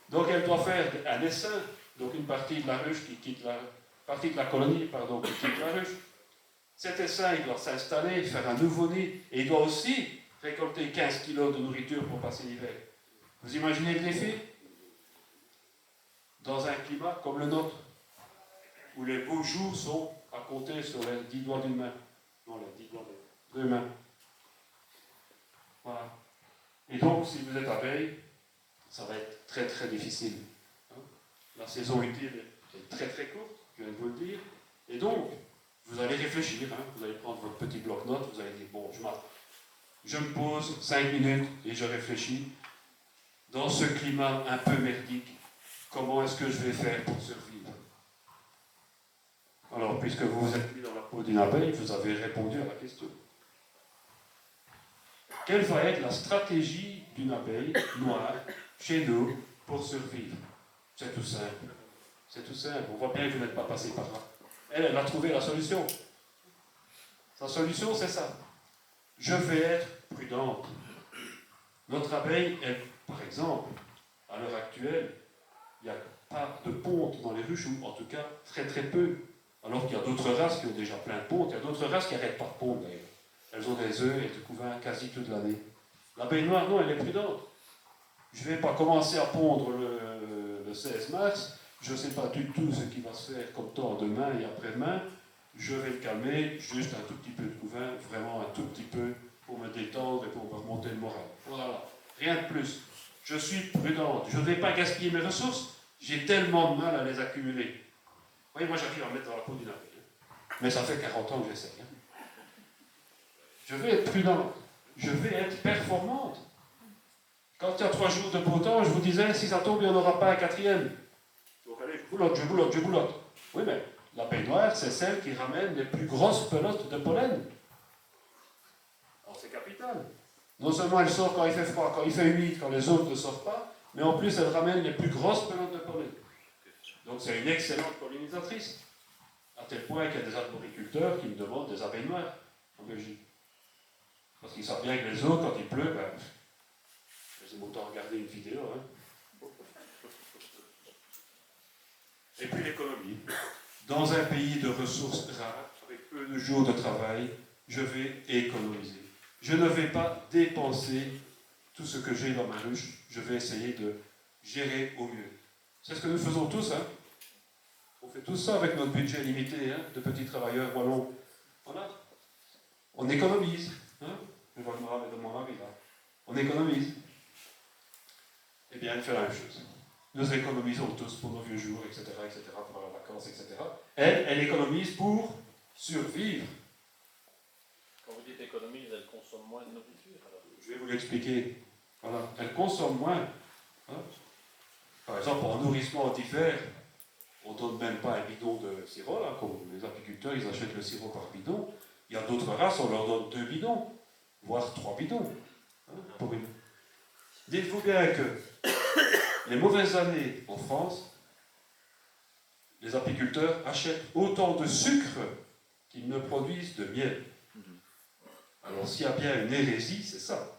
Donc elle doit faire un essaim. Donc une partie de la ruche qui quitte la partie de la colonie, pardon, qui quitte la ruche. Cet essaim, il doit s'installer, faire un nouveau nid, et il doit aussi récolter 15 kilos de nourriture pour passer l'hiver. Vous imaginez l'effet? Dans un climat comme le nôtre, où les beaux jours sont à compter sur les 10 doigts d'une main. Non, les 10 doigts de deux mains. Voilà. Et donc, si vous êtes abeille, ça va être très très difficile. Hein? La saison utile est très très courte, je viens de vous le dire. Et donc, vous allez réfléchir, hein? Vous allez prendre votre petit bloc-notes, vous allez dire, bon, je me pose 5 minutes et je réfléchis. Dans ce climat un peu merdique, comment est-ce que je vais faire pour survivre? Alors, puisque vous vous êtes mis dans la peau d'une abeille, vous avez répondu à la question. Quelle va être la stratégie d'une abeille noire chez nous pour survivre? C'est tout simple. C'est tout simple. On voit bien que vous n'êtes pas passé par là. Elle a trouvé la solution. Sa solution, c'est ça. Je vais être prudente. Notre abeille, elle, par exemple, à l'heure actuelle, il n'y a pas de ponte dans les ruches, ou en tout cas très très peu. Alors qu'il y a d'autres races qui ont déjà plein de pontes. Il y a d'autres races qui n'arrêtent pas de pondre d'ailleurs. Elles ont des œufs et des couvains quasi toute l'année. L'abeille noire, non, elle est prudente. Je ne vais pas commencer à pondre le 16 mars. Je ne sais pas du tout ce qui va se faire comme temps demain et après-demain. Je vais le calmer, juste un tout petit peu de couvain, vraiment un tout petit peu, pour me détendre et pour me remonter le moral. Voilà, rien de plus. Je suis prudente. Je ne vais pas gaspiller mes ressources. J'ai tellement de mal à les accumuler. Vous voyez, moi j'arrive à me mettre dans la peau d'une abeille. Mais ça fait 40 ans que j'essaie. Je vais être prudente. Je vais être performante. Quand il y a 3 jours de beau temps, je vous disais, si ça tombe, il n'y en aura pas un quatrième. Donc allez, je boulotte. Oui, mais l'abeille noire, c'est celle qui ramène les plus grosses pelotes de pollen. Alors c'est capital. Non seulement elle sort quand il fait froid, quand il fait humide, quand les autres ne sortent pas, mais en plus elle ramène les plus grosses pelotes de pollen. Donc c'est une excellente pollinisatrice. À tel point qu'il y a des arboriculteurs qui me demandent des abeilles noires en Belgique. Parce qu'ils savent bien que les autres, quand il pleut, ben, ils ont autant regarder une vidéo. Hein. Et puis l'économie. Dans un pays de ressources rares, avec peu de jours de travail, je vais économiser. Je ne vais pas dépenser tout ce que j'ai dans ma ruche. Je vais essayer de gérer au mieux. C'est ce que nous faisons tous. Hein. On fait tout ça avec notre budget limité hein, de petits travailleurs wallons. Voilà. On économise. Hein. Je vois le Mohamed de mon mari là. On économise. Eh bien, elle fait la même chose. Nous économisons tous pour nos vieux jours, etc., pour les vacances, etc. Elle économise pour survivre. Quand vous dites économise, elle consomme moins de nourriture alors? Je vais vous l'expliquer. Voilà. Elle consomme moins. Hein. Par exemple, en nourrissement d'hiver, on ne donne même pas un bidon de sirop, là, comme les apiculteurs, ils achètent le sirop par bidon. Il y a d'autres races, on leur donne 2 bidons, voire 3 bidons. Hein, pour une... Dites-vous bien que les mauvaises années en France, les apiculteurs achètent autant de sucre qu'ils ne produisent de miel. Alors s'il y a bien une hérésie, c'est ça.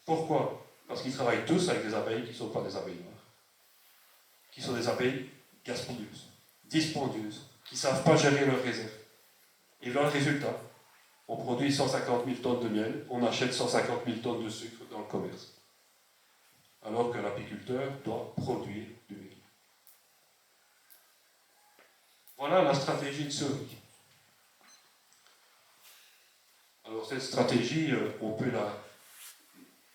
Pourquoi? Parce qu'ils travaillent tous avec des abeilles qui ne sont pas des abeilles noires, qui sont des abeilles gaspilleuses, dispendieuses, qui ne savent pas gérer leurs réserves. Et là, le résultat, on produit 150 000 tonnes de miel, on achète 150 000 tonnes de sucre dans le commerce. Alors que l'apiculteur doit produire du miel. Voilà la stratégie de survie. Alors cette stratégie, on peut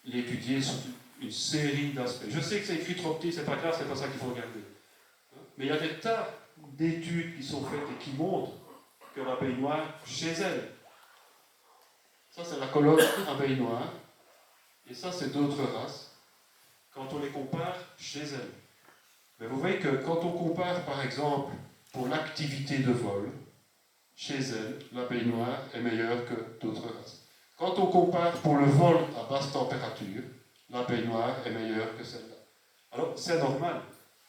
l'étudier sur une série d'aspects. Je sais que c'est écrit trop petit, c'est pas grave, c'est pas ça qu'il faut regarder. Mais il y a des tas d'études qui sont faites et qui montrent que l'abeille noire, chez elle, ça c'est la colonne abeille noire, et ça c'est d'autres races, quand on les compare chez elles. Mais vous voyez que quand on compare par exemple pour l'activité de vol, chez elle, l'abeille noire est meilleure que d'autres races. Quand on compare pour le vol à basse température, l'abeille noire est meilleure que celle-là. Alors c'est normal,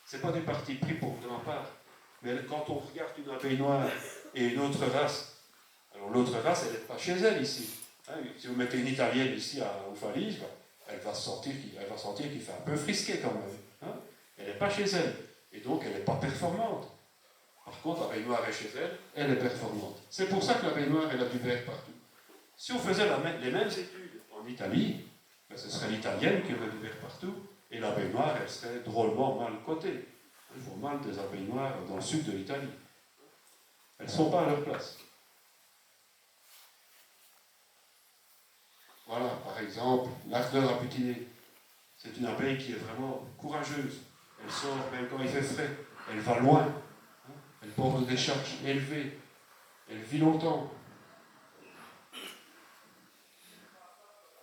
c'est pas du parti pris pour de ma part, mais quand on regarde une abeille noire et une autre race, alors l'autre race elle n'est pas chez elle ici. Hein, si vous mettez une italienne ici à Oufalise, elle va sentir qu'il fait un peu frisqué quand même. Hein. Elle n'est pas chez elle. Et donc, elle n'est pas performante. Par contre, la baignoire est chez elle, elle est performante. C'est pour ça que la baignoire, elle a du verre partout. Si on faisait les mêmes études en Italie, ben, ce serait l'italienne qui aurait du verre partout, et la baignoire, elle serait drôlement mal cotée. Il faut mal des baignoires dans le sud de l'Italie. Elles ne sont pas à leur place. Voilà, par exemple, l'ardeur à butiner. C'est une abeille qui est vraiment courageuse. Elle sort même quand il fait frais. Elle va loin. Elle porte des charges élevées. Elle vit longtemps.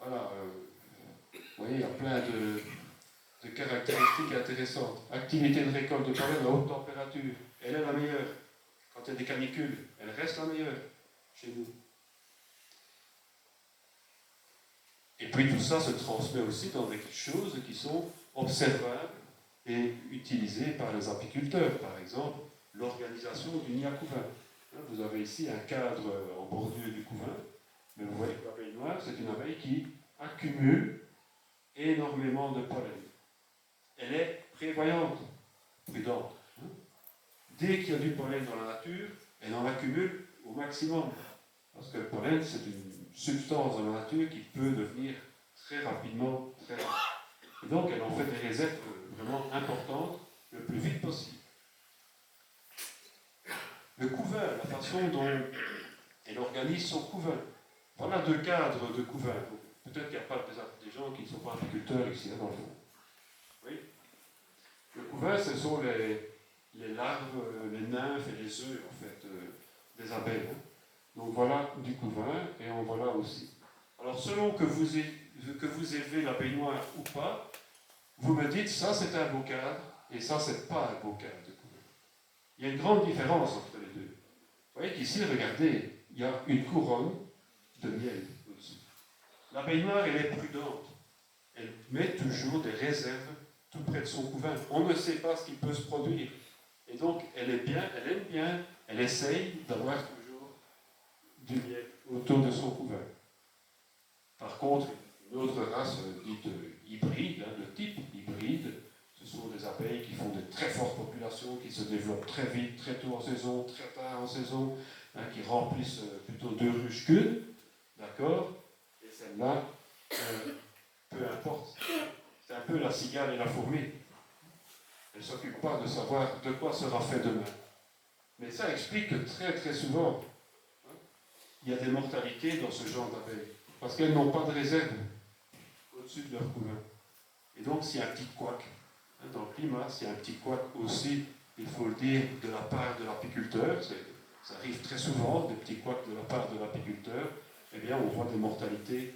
Voilà. Vous voyez, il y a plein de caractéristiques intéressantes. Activité de récolte de pollen à haute température. Elle est la meilleure. Quand il y a des canicules, elle reste la meilleure chez nous. Et puis tout ça se transmet aussi dans des choses qui sont observables et utilisées par les apiculteurs. Par exemple, l'organisation du nid à couvain. Vous avez ici un cadre en bordure du couvain, mais vous voyez que l'abeille noire, c'est une abeille qui accumule énormément de pollen. Elle est prévoyante, prudente. Dès qu'il y a du pollen dans la nature, elle en accumule au maximum. Parce que le pollen, c'est une substance dans la nature qui peut devenir très rapidement très rare. Et donc, elle en fait des réserves vraiment importantes le plus vite possible. Le couvain, la façon dont elle organise son couvain. Voilà deux cadres de couvain. Peut-être qu'il n'y a pas des gens qui ne sont pas apiculteurs ici, dans le fond. Oui. Le couvain, ce sont les larves, les nymphes et les œufs, en fait, des abeilles. Donc voilà du couvain, et en voilà aussi. Alors selon que vous élevez la baignoire ou pas, vous me dites, ça c'est un beau cadre, et ça c'est pas un beau cadre de couvain. Il y a une grande différence entre les deux. Vous voyez qu'ici, regardez, il y a une couronne de miel au-dessus. La baignoire, elle est prudente. Elle met toujours des réserves tout près de son couvain. On ne sait pas ce qui peut se produire. Et donc, elle aime bien, elle essaye d'avoir toujours du miel autour de son couvain. Par contre, une autre race dite hybride, le type hybride, ce sont des abeilles qui font de très fortes populations, qui se développent très vite, très tôt en saison, très tard en saison, qui remplissent plutôt 2 ruches qu'une, d'accord? Et celle-là, peu importe, c'est un peu la cigale et la fourmi. Elle ne s'occupe pas de savoir de quoi sera fait demain. Mais ça explique que très très souvent, il y a des mortalités dans ce genre d'abeilles, parce qu'elles n'ont pas de réserve au-dessus de leur couvain. Et donc, s'il y a un petit couac, dans le climat, s'il y a un petit couac aussi, il faut le dire, de la part de l'apiculteur, ça arrive très souvent, des petits couacs de la part de l'apiculteur, eh bien, on voit des mortalités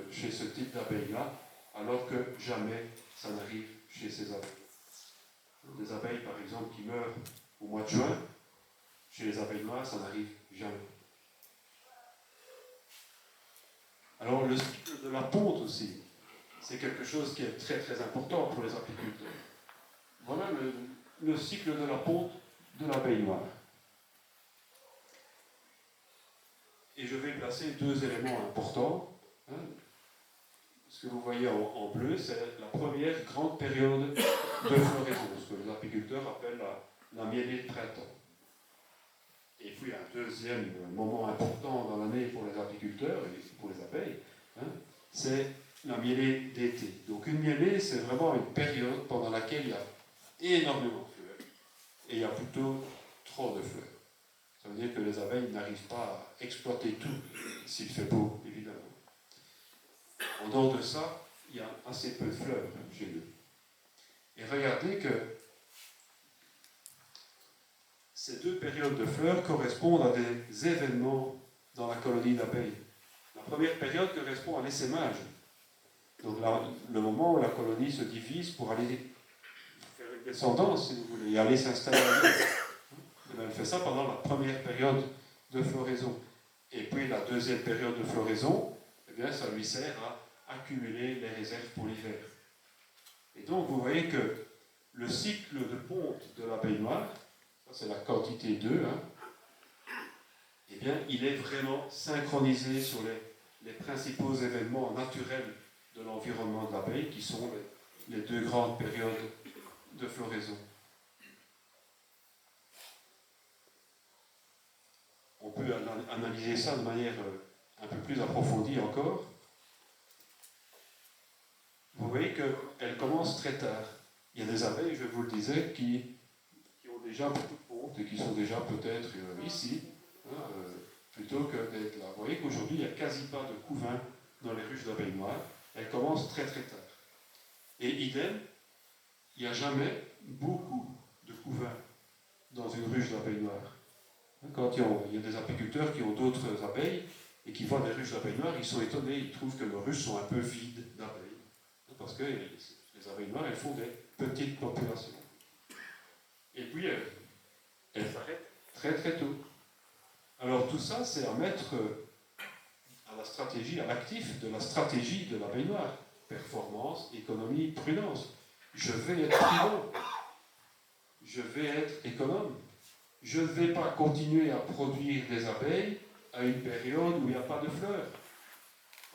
chez ce type d'abeilles-là, alors que jamais ça n'arrive chez ces abeilles. Des abeilles, par exemple, qui meurent au mois de juin, chez les abeilles noires, ça n'arrive jamais. Alors, le cycle de la ponte aussi, c'est quelque chose qui est très très important pour les apiculteurs. Voilà le cycle de la ponte de l'abeille noire. Et je vais placer 2 éléments importants. Ce que vous voyez en bleu, c'est la première grande période de floraison, ce que les apiculteurs appellent la mielée de printemps. Et puis un deuxième moment important dans l'année pour les apiculteurs et pour les abeilles, c'est la mielée d'été. Donc une mielée, c'est vraiment une période pendant laquelle il y a énormément de fleurs. Et il y a plutôt trop de fleurs. Ça veut dire que les abeilles n'arrivent pas à exploiter tout, s'il fait beau, évidemment. En dehors de ça, il y a assez peu de fleurs chez eux. Et regardez que ces 2 périodes de fleurs correspondent à des événements dans la colonie d'abeilles. La première période correspond à l'essaimage. Donc là, le moment où la colonie se divise pour aller faire une descendance, si vous voulez, et aller s'installer ailleurs. Elle fait ça pendant la première période de floraison. Et puis la deuxième période de floraison, eh bien, ça lui sert à accumuler les réserves pour l'hiver. Et donc vous voyez que le cycle de ponte de l'abeille noire, ça c'est la quantité 2, eh bien, il est vraiment synchronisé sur les principaux événements naturels de l'environnement de l'abeille, qui sont les deux grandes périodes de floraison. On peut analyser ça de manière un peu plus approfondie encore. Vous voyez qu'elle commence très tard. Il y a des abeilles, je vous le disais, qui ont déjà beaucoup de pontes et qui sont déjà peut-être ici, hein, plutôt que d'être là. Vous voyez qu'aujourd'hui, il n'y a quasi pas de couvain dans les ruches d'abeilles noires. Elles commencent très très tard. Et idem, il n'y a jamais beaucoup de couvains dans une ruche d'abeilles noires. Quand il y a des apiculteurs qui ont d'autres abeilles et qui voient des ruches d'abeilles noires, ils sont étonnés, ils trouvent que leurs ruches sont un peu vides d'abeilles. Parce que les abeilles noires, elles font des petites populations. Et puis, elles s'arrêtent très très tôt. Alors tout ça, c'est à mettre à la stratégie, à l'actif de la stratégie de l'abeille noire. Performance, économie, prudence. Je vais être prudent. Je vais être économe. Je ne vais pas continuer à produire des abeilles à une période où il n'y a pas de fleurs.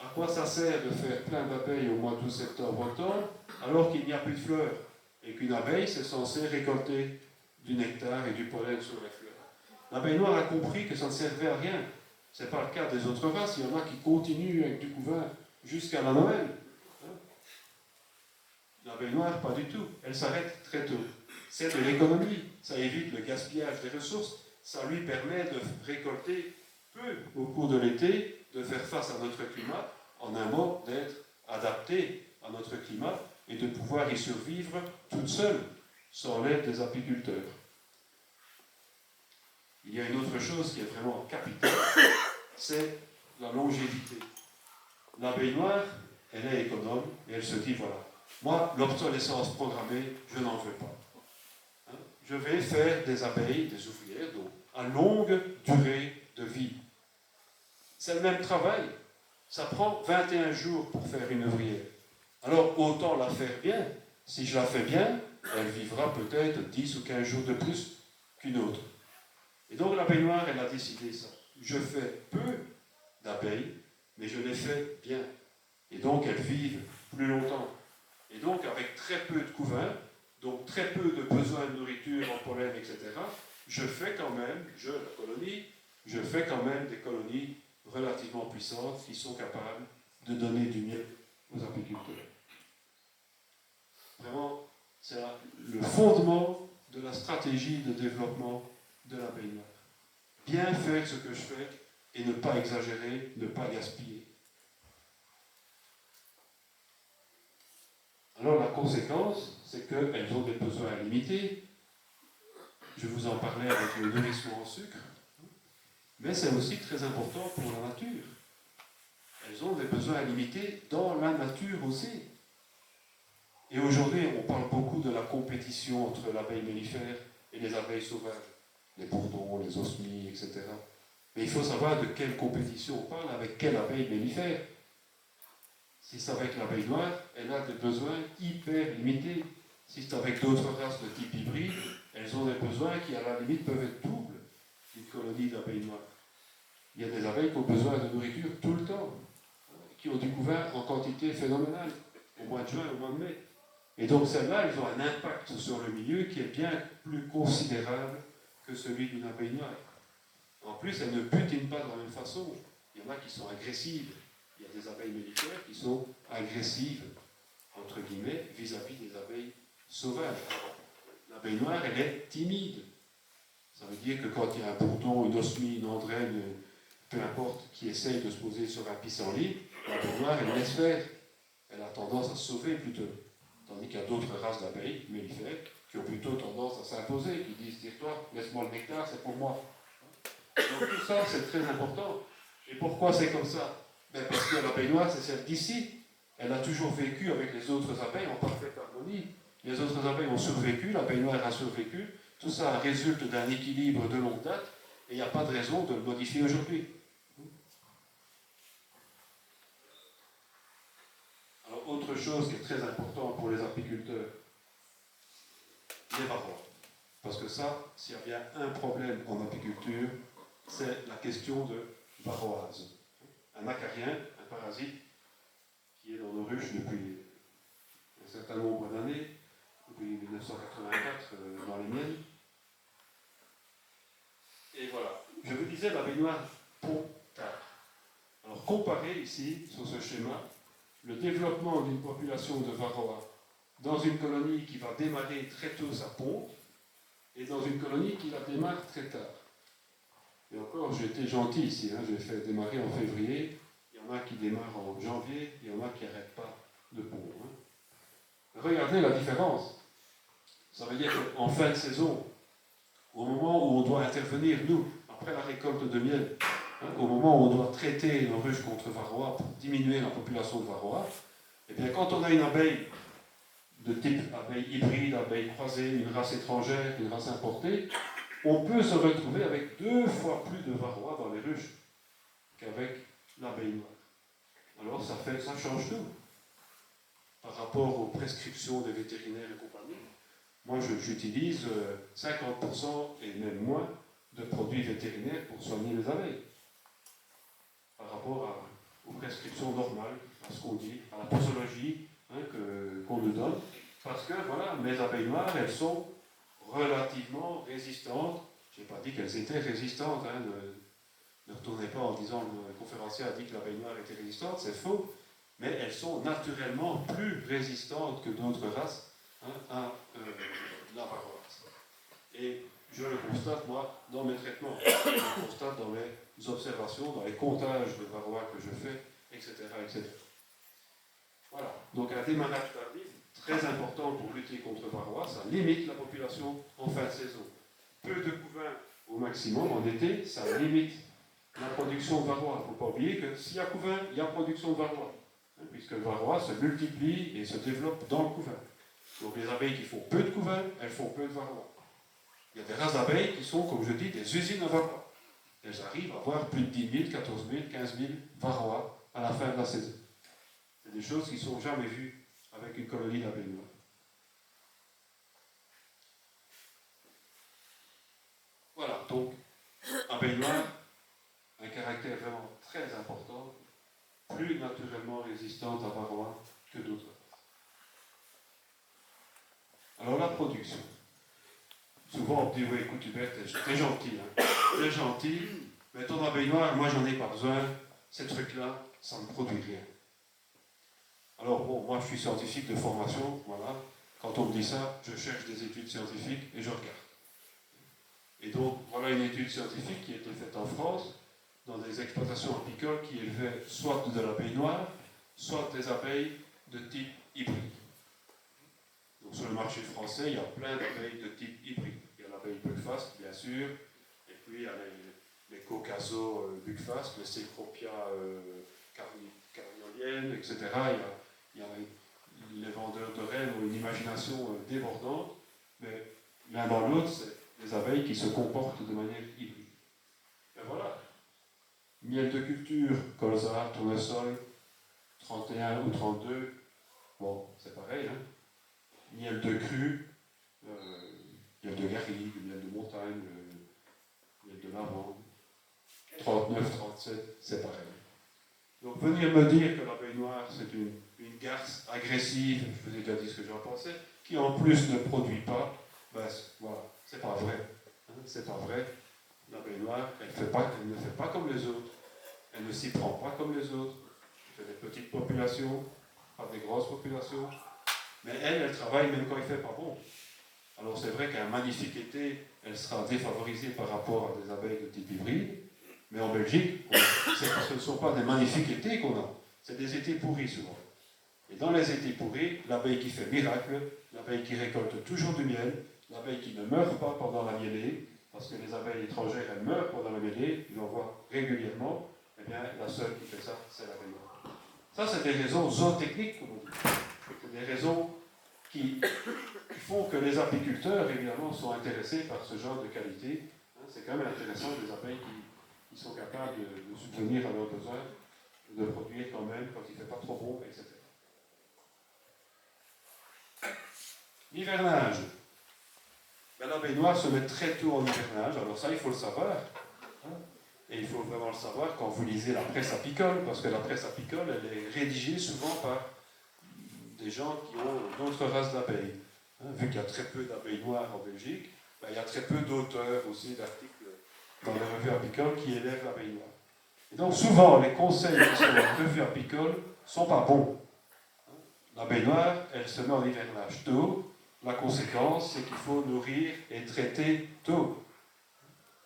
À quoi ça sert de faire plein d'abeilles au mois d'août, septembre, octobre, alors qu'il n'y a plus de fleurs? Et qu'une abeille, c'est censé récolter du nectar et du pollen sur les fleurs. L'abeille noire a compris que ça ne servait à rien. Ce n'est pas le cas des autres races. Il y en a qui continuent avec du couvain jusqu'à la Noël. L'abeille noire, pas du tout. Elle s'arrête très tôt. C'est de l'économie. Ça évite le gaspillage des ressources. Ça lui permet de récolter peu au cours de l'été, de faire face à notre climat, en un mot, d'être adapté à notre climat et de pouvoir y survivre toute seule, sans l'aide des apiculteurs. Il y a une autre chose qui est vraiment capitale, c'est la longévité. L'abeille noire, elle est économe et elle se dit, voilà, moi, l'obsolescence programmée, je n'en veux pas. Je vais faire des abeilles, des ouvrières, donc à longue durée de vie. C'est le même travail. Ça prend 21 jours pour faire une ouvrière. Alors, autant la faire bien. Si je la fais bien, elle vivra peut-être 10 ou 15 jours de plus qu'une autre. Et donc, l'abeille noire, elle a décidé ça. Je fais peu d'abeilles, mais je les fais bien. Et donc, elles vivent plus longtemps. Et donc, avec très peu de couvain, donc très peu de besoin de nourriture en pollen, etc., je fais quand même, la colonie, je fais quand même des colonies relativement puissantes qui sont capables de donner du miel aux apiculteurs. Vraiment, c'est le fondement de la stratégie de développement de l'abeille noire. Bien faire ce que je fais et ne pas exagérer, ne pas gaspiller. Alors la conséquence, c'est qu'elles ont des besoins limités. Je vous en parlais avec le nourrisson en sucre. Mais c'est aussi très important pour la nature. Elles ont des besoins limités dans la nature aussi. Et aujourd'hui, on parle beaucoup de la compétition entre l'abeille mellifère et les abeilles sauvages, les bourdons, les osmies, etc. Mais il faut savoir de quelle compétition on parle, avec quelle abeille mellifère. Si c'est avec l'abeille noire, elle a des besoins hyper limités. Si c'est avec d'autres races de type hybride, elles ont des besoins qui, à la limite, peuvent être doubles d'une colonie d'abeilles noires. Il y a des abeilles qui ont besoin de nourriture tout le temps, qui ont du couvain en quantité phénoménale, au mois de juin, au mois de mai. Et donc celles-là, elles ont un impact sur le milieu qui est bien plus considérable que celui d'une abeille noire. En plus, elles ne butinent pas de la même façon. Il y en a qui sont agressives. Il y a des abeilles mellifères qui sont agressives, entre guillemets, vis-à-vis des abeilles sauvages. L'abeille noire, elle est timide. Ça veut dire que quand il y a un bourdon, une osmie, une andrène, peu importe, qui essaye de se poser sur un pissenlit, l'abeille noire, elle laisse faire. Elle a tendance à se sauver plutôt. Tandis qu'il y a d'autres races d'abeilles mellifères qui ont plutôt tendance à s'imposer, qui disent, tire-toi, laisse-moi le nectar, c'est pour moi. Donc tout ça, c'est très important. Et pourquoi c'est comme ça? Parce que l'abeille noire, c'est celle d'ici. Elle a toujours vécu avec les autres abeilles en parfaite harmonie. Les autres abeilles ont survécu, l'abeille noire a survécu. Tout ça résulte d'un équilibre de longue date et il n'y a pas de raison de le modifier aujourd'hui. Alors, autre chose qui est très importante pour les apiculteurs, les varrois. Parce que ça, s'il y a bien un problème en apiculture, c'est la question de varroise. Un acarien, un parasite, qui est dans nos ruches depuis un certain nombre d'années, depuis 1984 dans les miennes. Et voilà, je vous disais la baignoire pont-tard. Alors comparez ici, sur ce schéma, le développement d'une population de varroa dans une colonie qui va démarrer très tôt sa ponte et dans une colonie qui la démarre très tard. Et encore, j'ai été gentil ici, hein, j'ai fait démarrer en février, il y en a qui démarrent en janvier, il y en a qui n'arrêtent pas de pont. Hein. Regardez la différence. Ça veut dire qu'en fin de saison, au moment où on doit intervenir, nous, après la récolte de miel, hein, au moment où on doit traiter nos ruches contre varroa pour diminuer la population de varroa, eh bien quand on a une abeille de type abeille hybride, abeille croisée, une race étrangère, une race importée, on peut se retrouver avec 2 fois plus de varroa dans les ruches qu'avec l'abeille noire. Alors ça change tout par rapport aux prescriptions des vétérinaires et compagnie. Moi, j'utilise 50% et même moins de produits vétérinaires pour soigner les abeilles par rapport aux prescriptions normales, à ce qu'on dit, à la posologie hein, qu'on nous donne. Parce que, voilà, mes abeilles noires, elles sont relativement résistantes. Je n'ai pas dit qu'elles étaient résistantes. Hein, ne retournez pas en disant que le conférencier a dit que l'abeille noire était résistante, c'est faux. Mais elles sont naturellement plus résistantes que d'autres races hein, à la varroise. Et je le constate, moi, dans mes traitements. Je le constate dans mes observations, dans les comptages de varroa que je fais, etc., etc. Voilà. Donc un démarrage tardif, très important pour lutter contre varroa, ça limite la population en fin de saison. Peu de couvains au maximum en été, ça limite la production de varroa. Il ne faut pas oublier que s'il y a couvain, il y a production de varroa. Hein, puisque le varroa se multiplie et se développe dans le couvain. Donc les abeilles qui font peu de couvain, elles font peu de varroa. Il y a des races d'abeilles qui sont, comme je dis, des usines à varroa. Elles arrivent à avoir plus de 10 000, 14 000, 15 000 varroa à la fin de la saison. C'est des choses qui ne sont jamais vues avec une colonie d'abeilles noires. Voilà, donc, abeille noire, un caractère vraiment très important, plus naturellement résistante à varroa que d'autres. Alors la production. Souvent on me dit, oui écoute Hubert, t'es gentil, hein. T'es gentil, mais ton abeille noire, moi j'en ai pas besoin, ces trucs-là, ça ne produit rien. Alors bon, moi je suis scientifique de formation, voilà, quand on me dit ça, je cherche des études scientifiques et je regarde. Et donc voilà une étude scientifique qui a été faite en France, dans des exploitations apicoles qui élevaient soit de l'abeille noire, soit des abeilles de type hybride. Donc sur le marché français, il y a plein d'abeilles de type hybride. Il y a l'abeille buckfast, bien sûr, et puis il y a les Caucaso buckfast, les Cecropia carnioliennes, etc. Il y a les vendeurs de rennes ont une imagination débordante, mais l'un dans l'autre, c'est des abeilles qui se comportent de manière hybride. Et voilà. Miel de culture, colza, tournesol, 31 ou 32, bon, c'est pareil, hein. Miel de cru, miel de garrigue, miel de montagne, miel de lavande, 39, 37, c'est pareil. Donc venir me dire que l'abeille noire c'est une garce agressive, je vous ai déjà dit ce que j'en pensais, qui en plus ne produit pas, ben voilà, c'est pas vrai. Hein, c'est pas vrai. L'abeille noire, elle ne fait pas comme les autres. Elle ne s'y prend pas comme les autres. Elle fait des petites populations, pas des grosses populations. Mais elle travaille même quand il ne fait pas bon. Alors c'est vrai qu'un magnifique été, elle sera défavorisée par rapport à des abeilles de type hybride. Mais en Belgique, c'est parce que ce ne sont pas des magnifiques étés qu'on a. C'est des étés pourris souvent. Et dans les étés pourris, l'abeille qui fait miracle, l'abeille qui récolte toujours du miel, l'abeille qui ne meurt pas pendant la mielée, parce que les abeilles étrangères, elles meurent pendant la mêlée, je l'en vois régulièrement, eh bien, la seule qui fait ça, c'est l'abeille noire. Ça, c'est des raisons zootechniques, comme on dit. C'est des raisons qui font que les apiculteurs, évidemment, sont intéressés par ce genre de qualité. C'est quand même intéressant, des abeilles qui sont capables de subvenir à leurs besoins, de produire quand même quand il ne fait pas trop bon, etc. L'hivernage. Ben, l'abeille noire se met très tôt en hivernage, alors ça il faut le savoir. Et il faut vraiment le savoir quand vous lisez la presse apicole, parce que la presse apicole, elle est rédigée souvent par des gens qui ont d'autres races d'abeilles. Vu qu'il y a très peu d'abeilles noires en Belgique, il y a très peu d'auteurs aussi d'articles dans les revues apicoles qui élèvent l'abeille noire. Et donc souvent, les conseils qui sont dans les revues apicoles ne sont pas bons. L'abeille noire, elle se met en hivernage tôt. La conséquence, c'est qu'il faut nourrir et traiter tôt.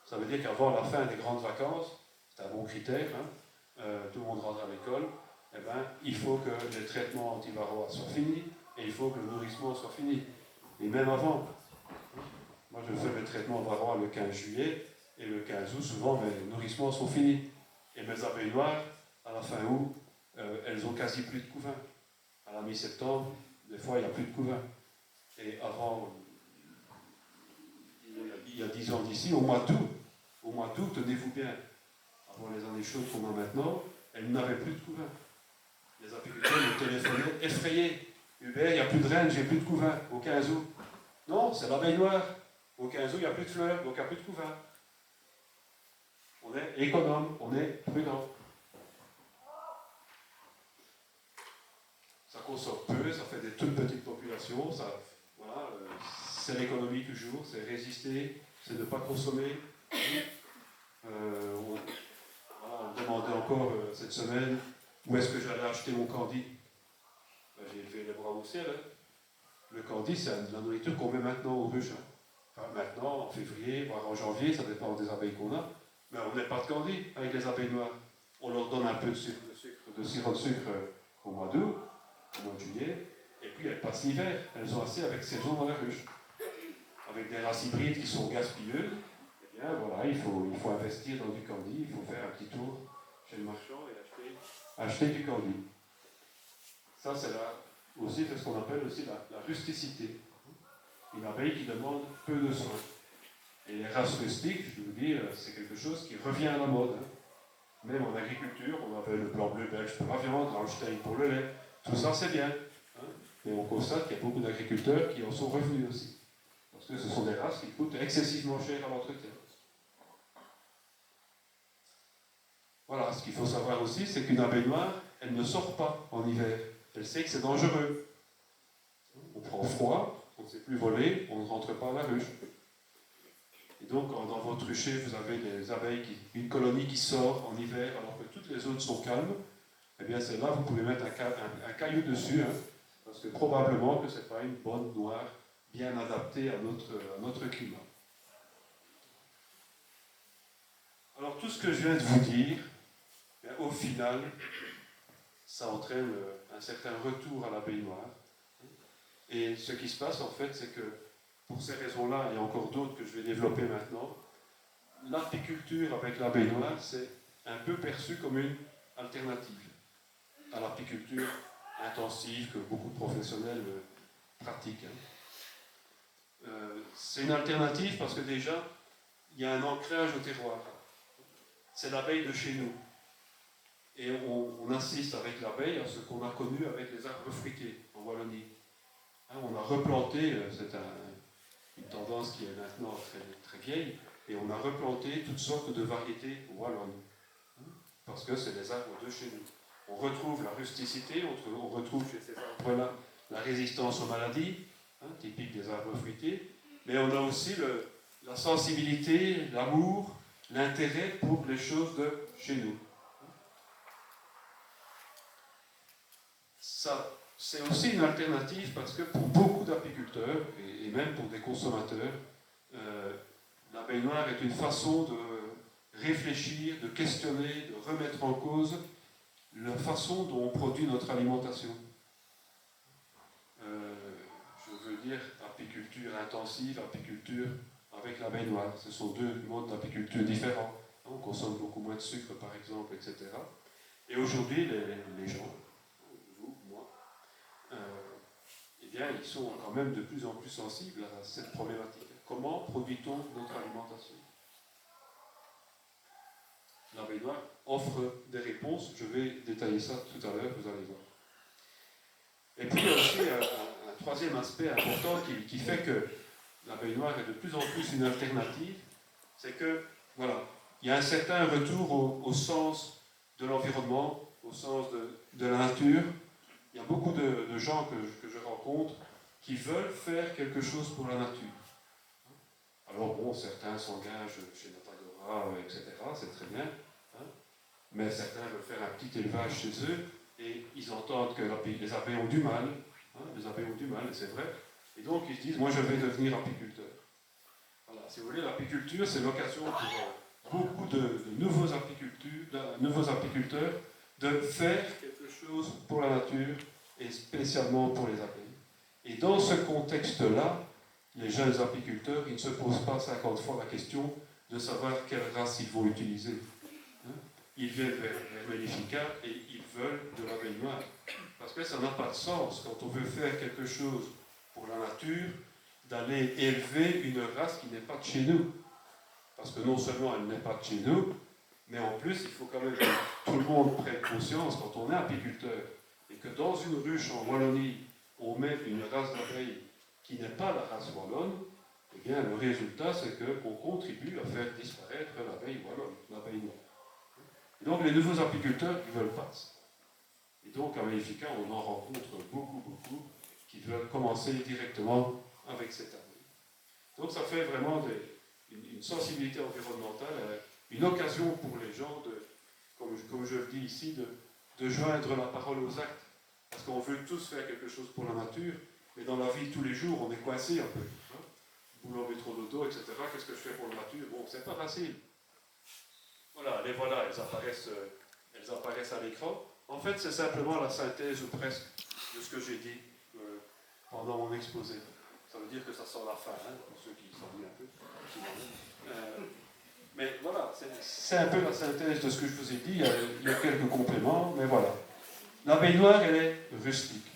Ça veut dire qu'avant la fin des grandes vacances, c'est un bon critère, tout le monde rentre à l'école, il faut que les traitements anti-varroa soient finis et il faut que le nourrissement soit fini. Et même avant. Moi, je fais mes traitements varroa le 15 juillet et le 15 août, souvent, mes nourrissements sont finis. Et mes abeilles noires, à la fin août, elles ont quasi plus de couvain. À la mi-septembre, des fois, il n'y a plus de couvain. Et avant, il y a 10 ans d'ici, au mois d'août, tenez-vous bien, avant les années chaudes qu'on a maintenant, elles n'avaient plus de couvain. Les apiculteurs me téléphonaient effrayés. Hubert, il n'y a plus de reine, j'ai plus de couvain, au 15 août. Non, c'est l'abeille noire. Au 15 août, il n'y a plus de fleurs, donc il n'y a plus de couvain. On est économe, on est prudent. Ça consomme peu, ça fait des toutes petites populations, voilà, c'est l'économie toujours, c'est résister, c'est ne pas consommer. On demandait encore cette semaine où est-ce que j'allais acheter mon candy. J'ai levé les bras au ciel. Le candy, c'est de la nourriture qu'on met maintenant aux ruches. Enfin, maintenant, en février, voire en janvier, ça dépend des abeilles qu'on a. Mais on n'est pas de candy avec les abeilles noires. On leur donne un peu de sirop de sucre au mois d'août, au mois de juillet, et puis elles passent l'hiver. Elles ont assez avec saison dans la ruche. Avec des races hybrides qui sont gaspilleuses, eh bien voilà, il faut investir dans du candy, il faut faire un petit tour chez le marchand et acheter du candy. Ça, c'est aussi ce qu'on appelle aussi la rusticité. Une abeille qui demande peu de soins. Et les races rustiques, je vous dis, c'est quelque chose qui revient à la mode. Même en agriculture, on avait le blanc bleu belge pour la viande, l'Holstein pour le lait. Tout ça, c'est bien. Mais on constate qu'il y a beaucoup d'agriculteurs qui en sont revenus aussi. Parce que ce sont des races qui coûtent excessivement cher à l'entretien. Voilà, ce qu'il faut savoir aussi, c'est qu'une abeille noire, elle ne sort pas en hiver. Elle sait que c'est dangereux. On prend froid, on ne sait plus voler, on ne rentre pas à la ruche. Et donc, dans votre rucher, vous avez des abeilles, une colonie qui sort en hiver, alors que toutes les autres sont calmes. Eh bien, c'est là vous pouvez mettre un caillou dessus, parce que probablement que ce n'est pas une bonne noire bien adaptée à notre climat. Alors, tout ce que je viens de vous dire, au final, ça entraîne un certain retour à l'abeille noire. Et ce qui se passe, en fait, c'est que, pour ces raisons-là, et encore d'autres que je vais développer maintenant, l'apiculture avec l'abeille noire, c'est un peu perçu comme une alternative à l'apiculture intensive que beaucoup de professionnels pratiquent. C'est une alternative parce que déjà, il y a un ancrage au terroir. C'est l'abeille de chez nous. Et on assiste avec l'abeille à ce qu'on a connu avec les arbres fruitiers en Wallonie. On a replanté, c'est une tendance qui est maintenant très, très vieille, et on a replanté toutes sortes de variétés wallonnes. Parce que c'est les arbres de chez nous. On retrouve la rusticité, on retrouve chez ces arbres-là la résistance aux maladies, typique des arbres fruitiers, mais on a aussi la sensibilité, l'amour, l'intérêt pour les choses de chez nous. Ça, c'est aussi une alternative parce que pour beaucoup d'apiculteurs, et même pour des consommateurs, l'abeille noire est une façon de réfléchir, de questionner, de remettre en cause la façon dont on produit notre alimentation. Je veux dire apiculture intensive, apiculture avec l'abeille noire. Ce sont deux modes d'apiculture différents. On consomme beaucoup moins de sucre, par exemple, etc. Et aujourd'hui, les gens, vous, moi, eh bien, ils sont quand même de plus en plus sensibles à cette problématique. Comment produit-on notre alimentation ? L'abeille noire offre des réponses. Je vais détailler ça tout à l'heure, vous allez voir. Et puis, il y a aussi un troisième aspect important qui fait que l'abeille noire est de plus en plus une alternative, c'est que, voilà, il y a un certain retour au sens de l'environnement, au sens de la nature. Il y a beaucoup de gens que je rencontre qui veulent faire quelque chose pour la nature. Alors bon, certains s'engagent chez Natagora, etc., c'est très bien, hein, mais certains veulent faire un petit élevage chez eux et ils entendent que les abeilles ont du mal, hein, les abeilles ont du mal, et c'est vrai, et donc ils se disent, moi je vais devenir apiculteur. Voilà, si vous voulez, l'apiculture, c'est l'occasion pour beaucoup de nouveaux apiculteurs de faire quelque chose pour la nature et spécialement pour les abeilles. Et dans ce contexte-là, les jeunes apiculteurs, ils ne se posent pas 50 fois la question de savoir quelle race ils vont utiliser. Ils viennent vers Mellifica et ils veulent de l'abeille noire. Parce que ça n'a pas de sens, quand on veut faire quelque chose pour la nature, d'aller élever une race qui n'est pas de chez nous. Parce que non seulement elle n'est pas de chez nous, mais en plus, il faut quand même que tout le monde prenne conscience, quand on est apiculteur, et que dans une ruche en Wallonie, on met une race d'abeilles qui n'est pas la race wallonne, eh bien, le résultat, c'est qu'on contribue à faire disparaître l'abeille wallonne, l'abeille noire. Et donc, les nouveaux apiculteurs, ils veulent pas ça. Et donc, à Mellifica, on en rencontre beaucoup qui veulent commencer directement avec cette abeille. Donc, ça fait vraiment une sensibilité environnementale, une occasion pour les gens, comme je le dis ici, de joindre la parole aux actes. Parce qu'on veut tous faire quelque chose pour la nature, mais dans la vie de tous les jours, on est coincé un peu. Hein, boulot, métro, dodo, etc. Qu'est-ce que je fais pour la nature? Bon, c'est pas facile. Voilà, les voilà, elles apparaissent à l'écran. En fait, c'est simplement la synthèse, ou presque, de ce que j'ai dit pendant mon exposé. Ça veut dire que ça sent la fin, hein, pour ceux qui s'ennuient un peu. Mais voilà, c'est un peu la synthèse de ce que je vous ai dit. Il y a quelques compléments, mais voilà. L'abeille noire, elle est rustique.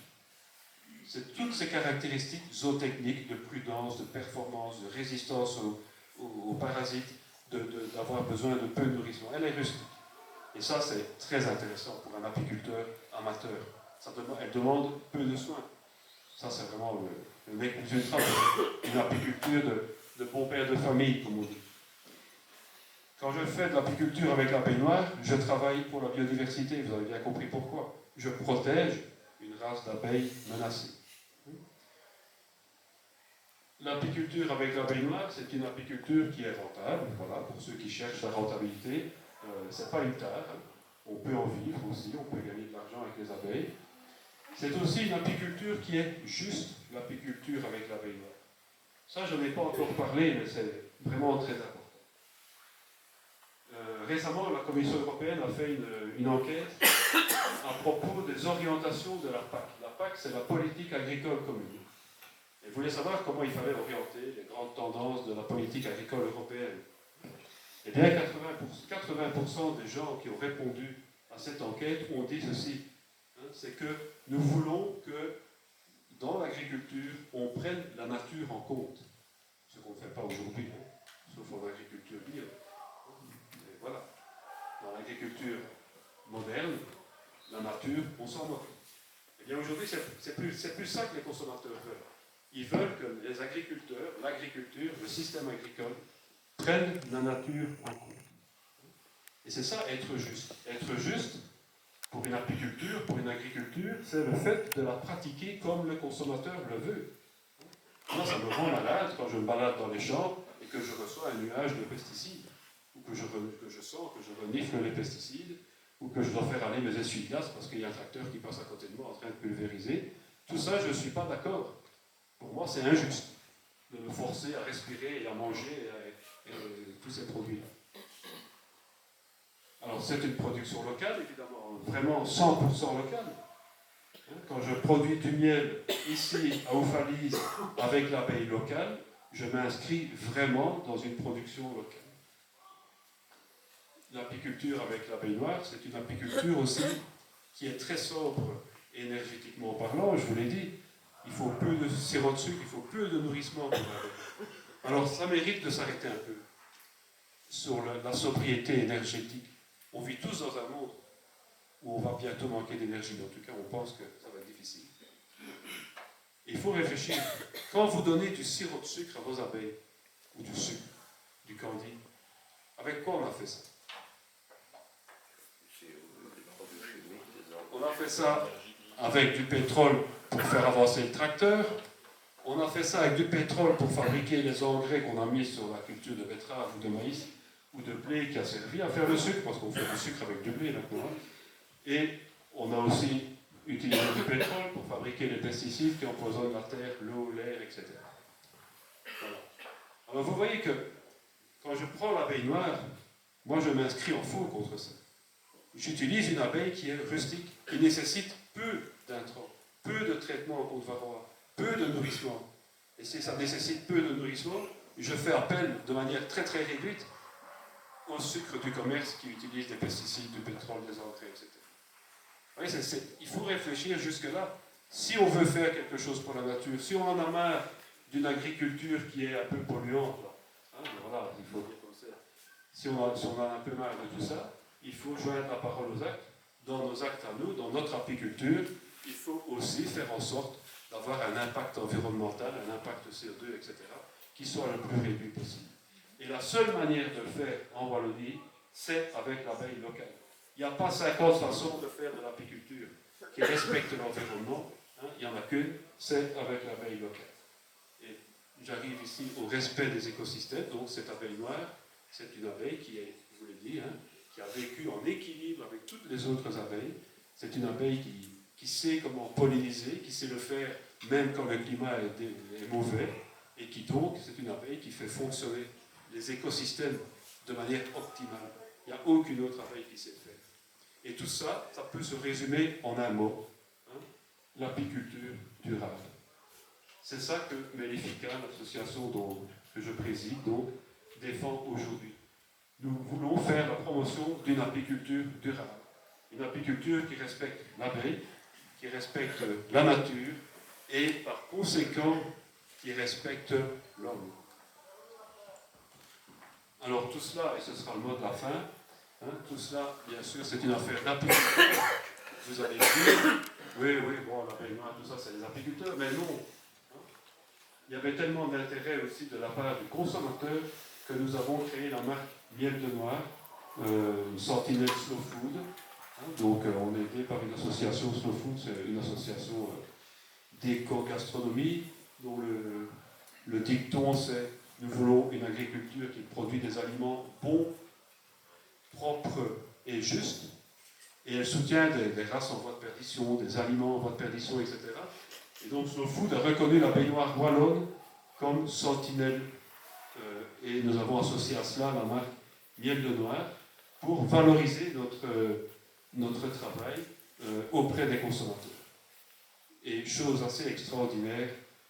C'est toutes ces caractéristiques zootechniques de prudence, de performance, de résistance aux parasites, d'avoir besoin de peu de nourrissement. Elle est rustique. Et ça, c'est très intéressant pour un apiculteur amateur. Elle demande peu de soins. Ça, c'est vraiment le mec plus ultra d'une apiculture de bon père de famille, comme on dit. Quand je fais de l'apiculture avec l'abeille noire, je travaille pour la biodiversité. Vous avez bien compris pourquoi. Je protège une race d'abeilles menacée. L'apiculture avec l'abeille noire, c'est une apiculture qui est rentable. Voilà, pour ceux qui cherchent la rentabilité, c'est pas une tare. On peut en vivre aussi, on peut gagner de l'argent avec les abeilles. C'est aussi une apiculture qui est juste l'apiculture avec l'abeille noire. Ça, je n'ai pas encore parlé, mais c'est vraiment très important. Récemment, la Commission européenne a fait une enquête à propos des orientations de la PAC. La PAC, c'est la politique agricole commune. Elle voulait savoir comment il fallait orienter les grandes tendances de la politique agricole européenne. Eh bien, 80% des gens qui ont répondu à cette enquête ont dit ceci. C'est que nous voulons que dans l'agriculture, on prenne la nature en compte. Ce qu'on ne fait pas aujourd'hui, sauf en agriculture bio. Et voilà. Dans l'agriculture moderne, la nature, on s'en moque. Eh bien, aujourd'hui, c'est plus ça que les consommateurs veulent. Ils veulent que les agriculteurs, l'agriculture, le système agricole, prennent la nature en compte. Et c'est ça, être juste. Être juste, pour une apiculture, pour une agriculture, c'est le fait de la pratiquer comme le consommateur le veut. Moi, ça me rend malade quand je me balade dans les champs et que je reçois un nuage de pesticides, ou que je sens que je renifle les pesticides, ou que je dois faire aller mes essuie-glaces parce qu'il y a un tracteur qui passe à côté de moi en train de pulvériser. Tout ça, je ne suis pas d'accord. Pour moi, c'est injuste de me forcer à respirer et à manger tous ces produits-là. Alors, c'est une production locale, évidemment, vraiment 100% locale. Quand je produis du miel ici, à Oufalise, avec l'abeille locale, je m'inscris vraiment dans une production locale. L'apiculture avec l'abeille noire, c'est une apiculture aussi qui est très sobre énergétiquement parlant, je vous l'ai dit. Il faut peu de sirop de sucre, il faut peu de nourrissement pour l'abeille. Alors, ça mérite de s'arrêter un peu sur la sobriété énergétique. On vit tous dans un monde où on va bientôt manquer d'énergie. En tout cas, on pense que ça va être difficile. Il faut réfléchir. Quand vous donnez du sirop de sucre à vos abeilles, ou du sucre, du candy, Avec quoi on a fait ça? On a fait ça avec du pétrole pour faire avancer le tracteur. On a fait ça avec du pétrole pour fabriquer les engrais qu'on a mis sur la culture de betterave ou de maïs ou de blé qui a servi à faire le sucre, parce qu'on fait du sucre avec du blé maintenant. Et on a aussi utilisé du pétrole pour fabriquer les pesticides qui empoisonnent la terre, l'eau, l'air, etc. Voilà. Alors vous voyez que quand je prends l'abeille noire, moi je m'inscris en faux contre ça. J'utilise une abeille qui est rustique, qui nécessite peu d'intrants, peu de traitement contre varroa, peu de nourrissement. Et si ça nécessite peu de nourrissement, je fais appel de manière très très réduite au sucre du commerce qui utilise des pesticides, du pétrole, des engrais, etc. Vous voyez, il faut réfléchir jusque-là. Si on veut faire quelque chose pour la nature, si on en a marre d'une agriculture qui est un peu polluante, hein, voilà, il faut dire comme ça. Si on en a un peu marre de tout ça, il faut joindre la parole aux actes. Dans nos actes à nous, dans notre apiculture, il faut aussi faire en sorte d'avoir un impact environnemental, un impact CO2, etc., qui soit le plus réduit possible. Et la seule manière de le faire en Wallonie, c'est avec l'abeille locale. Il n'y a pas 50 façons de faire de l'apiculture qui respecte l'environnement. Hein, il n'y en a qu'une, c'est avec l'abeille locale. Et j'arrive ici au respect des écosystèmes. Donc cette abeille noire, c'est une abeille qui est, je vous l'ai dit, hein, qui a vécu en équilibre avec toutes les autres abeilles. C'est une abeille qui sait comment polliniser, qui sait le faire même quand le climat est mauvais, et qui donc, c'est une abeille qui fait fonctionner les écosystèmes de manière optimale. Il n'y a aucune autre abeille qui sait le faire. Et tout ça, ça peut se résumer en un mot, hein, l'apiculture durable. C'est ça que Mellifica, l'association que je préside, donc, défend aujourd'hui. Nous voulons faire la promotion d'une apiculture durable. Une apiculture qui respecte l'abeille, qui respecte la nature et par conséquent qui respecte l'homme. Alors tout cela, et ce sera le mot de la fin, hein, tout cela, bien sûr, c'est une affaire d'apiculture. Vous allez dire, oui, bon, l'abeille noire, tout ça, c'est les apiculteurs, mais non. Hein. Il y avait tellement d'intérêt aussi de la part du consommateur que nous avons créé la marque Miel de Noir, une sentinelle Slow Food. Hein, donc on est aidé par une association Slow Food, c'est une association d'éco-gastronomie dont le dicton c'est « Nous voulons une agriculture qui produit des aliments bons, propres et justes ». Et elle soutient des races en voie de perdition, des aliments en voie de perdition, etc. Et donc Slow Food a reconnu la baignoire wallonne comme sentinelle. Et nous avons associé à cela la marque Miel de Noir pour valoriser notre travail auprès des consommateurs. Et chose assez extraordinaire,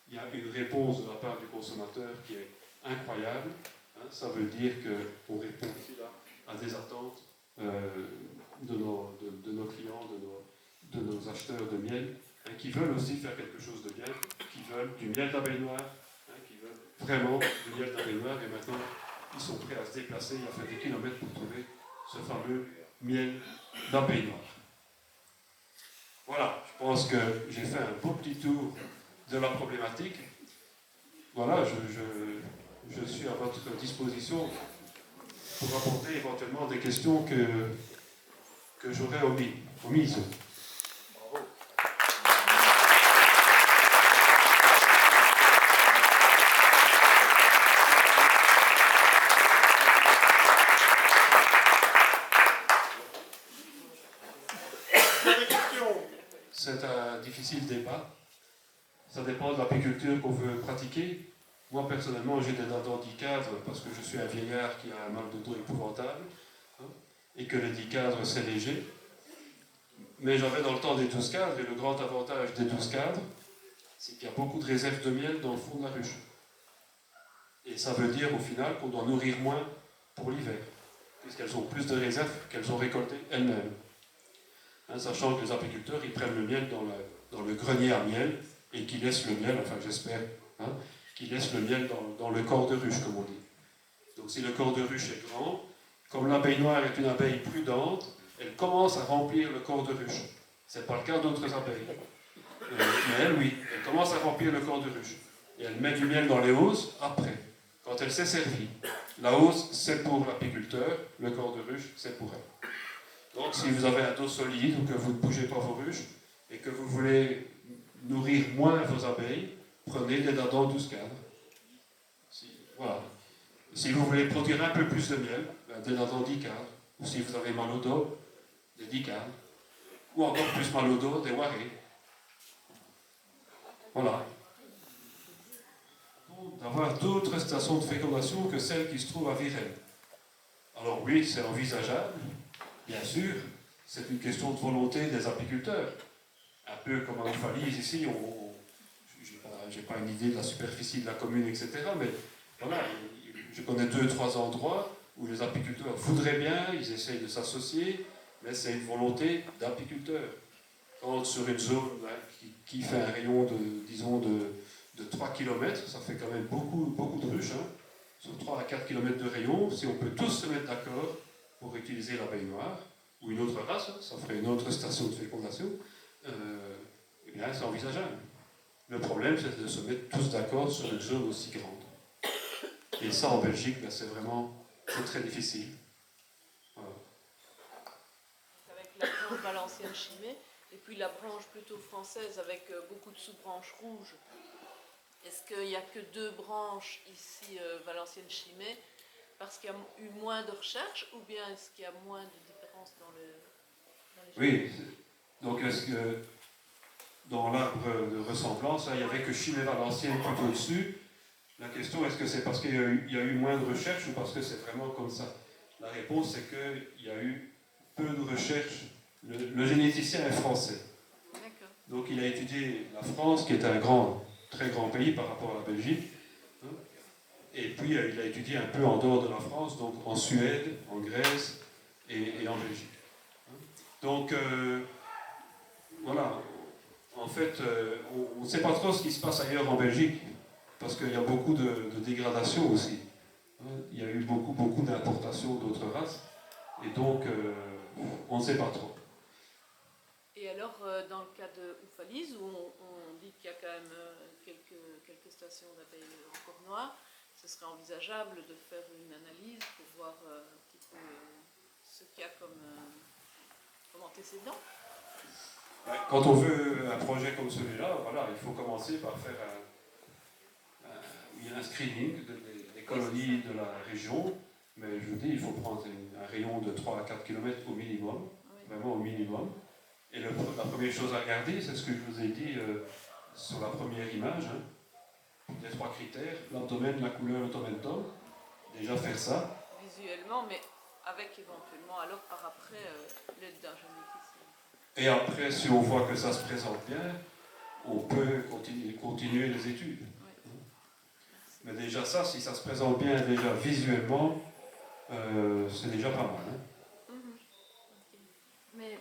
il y a une réponse de la part du consommateur qui est incroyable. Hein, ça veut dire qu'on répond aussi là à des attentes de nos clients, de nos acheteurs de miel, hein, qui veulent aussi faire quelque chose de bien, qui veulent du miel d'abeille noire, hein, qui veulent vraiment du miel d'abeille noire, et maintenant ils sont prêts à se déplacer et à faire des kilomètres pour trouver ce fameux miel d'abeille noire. Voilà, je pense que j'ai fait un beau petit tour de la problématique. Voilà, je suis à votre disposition pour apporter éventuellement des questions que j'aurais omises. Bravo. C'est un difficile débat. Ça dépend de l'apiculture qu'on veut pratiquer. Moi, personnellement, j'ai des dents d'icadre parce que je suis un vieillard qui a un mal de dos épouvantable, hein, et que les 10 cadres, c'est léger. Mais j'avais dans le temps des 12 cadres, et le grand avantage des 12 cadres, c'est qu'il y a beaucoup de réserves de miel dans le fond de la ruche. Et ça veut dire, au final, qu'on doit nourrir moins pour l'hiver, puisqu'elles ont plus de réserves qu'elles ont récoltées elles-mêmes. Hein, sachant que les apiculteurs, ils prennent le miel dans le grenier à miel, et qu'ils laissent le miel, enfin j'espère, hein, qu'ils laissent le miel dans le corps de ruche, comme on dit. Donc si le corps de ruche est grand, comme l'abeille noire est une abeille prudente, elle commence à remplir le corps de ruche. Ce n'est pas le cas d'autres abeilles. Mais elle, oui, elle commence à remplir le corps de ruche. Et elle met du miel dans les hausses après, quand elle s'est servie. La hausse, c'est pour l'apiculteur, le corps de ruche, c'est pour elle. Donc si vous avez un dos solide ou que vous ne bougez pas vos ruches et que vous voulez nourrir moins vos abeilles, prenez des dindons 12 cadres. Voilà. Si vous voulez produire un peu plus de miel, des dindons 10 cadres. Ou si vous avez mal au dos, des 10 cadres. Ou encore plus mal au dos, des warés. Voilà. D'avoir d'autres stations de fécondation que celles qui se trouvent à Virel. Alors oui, c'est envisageable, bien sûr, c'est une question de volonté des apiculteurs. Un peu comme à Oufalise ici, je n'ai pas une idée de la superficie de la commune, etc. Mais voilà, je connais 2-3 endroits où les apiculteurs voudraient bien, ils essayent de s'associer, mais c'est une volonté d'apiculteurs. Quand sur une zone qui fait un rayon de, disons, de 3 km, ça fait quand même beaucoup de ruches, hein. Sur 3 à 4 km de rayon, si on peut tous se mettre d'accord pour utiliser l'abeille noire, ou une autre race, ça ferait une autre station de fécondation, eh bien c'est envisageable. Le problème, c'est de se mettre tous d'accord sur une zone aussi grande. Et ça, en Belgique, ben, c'est très difficile. Voilà. Avec la branche valencienne chimée, et puis la branche plutôt française avec beaucoup de sous-branches rouges. Est-ce qu'il n'y a que 2 branches ici, valencienne chimée, parce qu'il y a eu moins de recherches, ou bien est-ce qu'il y a moins de différences dans les Oui, donc est-ce que dans l'arbre de ressemblance, il n'y avait que chimée valencienne tout au-dessus? La question, est-ce que c'est parce qu'il y a eu moins de recherches ou parce que c'est vraiment comme ça? La réponse, c'est qu'il y a eu peu de recherches. Le généticien est français. D'accord. Donc il a étudié la France, qui est un très grand pays par rapport à la Belgique. Hein, et puis il a étudié un peu en dehors de la France, donc en Suède, en Grèce et en Belgique. Hein. Donc voilà, en fait, on ne sait pas trop ce qui se passe ailleurs en Belgique, parce qu'il y a beaucoup de dégradation aussi. Hein. Il y a eu beaucoup d'importations d'autres races, et donc on ne sait pas trop. Et alors, dans le cas de Oufalise, où on dit qu'il y a quand même quelques stations d'abeilles encore noires, ce serait envisageable de faire une analyse pour voir un petit peu ce qu'il y a comme antécédent. Quand on veut un projet comme celui-là, voilà, il faut commencer par faire un screening des colonies de la région, mais je vous dis, il faut prendre un rayon de 3 à 4 km au minimum, vraiment au minimum. Et la première chose à regarder, c'est ce que je vous ai dit sur la première image, hein, les 3 critères, l'abdomen, la couleur, le tomentum. Déjà faire ça. Visuellement, mais avec éventuellement, alors par après, l'aide d'un généticien. Et après, si on voit que ça se présente bien, on peut continuer les études. Oui. Mais déjà ça, si ça se présente bien déjà visuellement, c'est déjà pas mal. Hein. Okay. Mais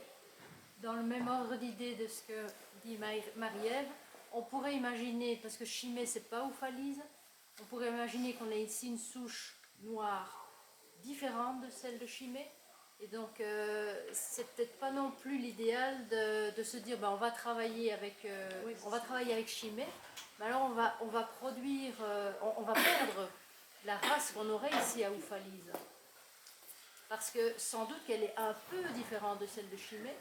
dans le même ordre d'idée de ce que dit Marie-Ève, on pourrait imaginer, parce que Chimay c'est pas Oufalise, on pourrait imaginer qu'on ait ici une souche noire différente de celle de Chimay. Et donc c'est peut-être pas non plus l'idéal de se dire ben, on va travailler avec Chimay, mais alors on va produire, on va perdre la race qu'on aurait ici à Oufalise. Parce que sans doute qu'elle est un peu différente de celle de Chimay,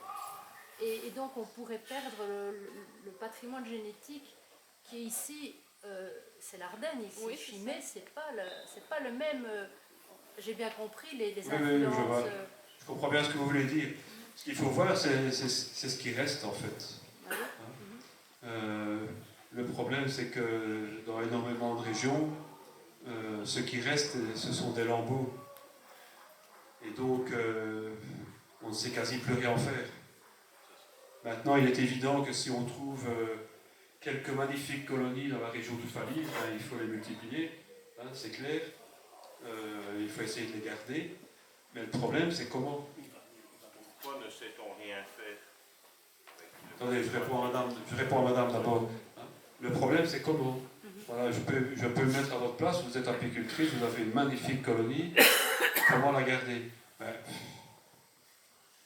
et donc on pourrait perdre le patrimoine génétique qui est ici, c'est l'Ardenne ici. Oui, Chimay, c'est pas le même. J'ai bien compris les Oui, influences. Je comprends bien ce que vous voulez dire. Ce qu'il faut voir, c'est ce qui reste en fait. Ah oui. Le problème, c'est que dans énormément de régions, ce qui reste, ce sont des lambeaux. Et donc, on ne sait quasi plus rien faire. Maintenant, il est évident que si on trouve quelques magnifiques colonies dans la région d'Oufalise, ben, il faut les multiplier, hein, c'est clair. Il faut essayer de les garder. Mais le problème, c'est comment. Pourquoi ne sait-on rien faire? Attendez, je réponds à madame d'abord. Hein. Le problème, c'est comment. Voilà, je peux me mettre à votre place, vous êtes apicultrice, vous avez une magnifique colonie, comment la garder? Ben,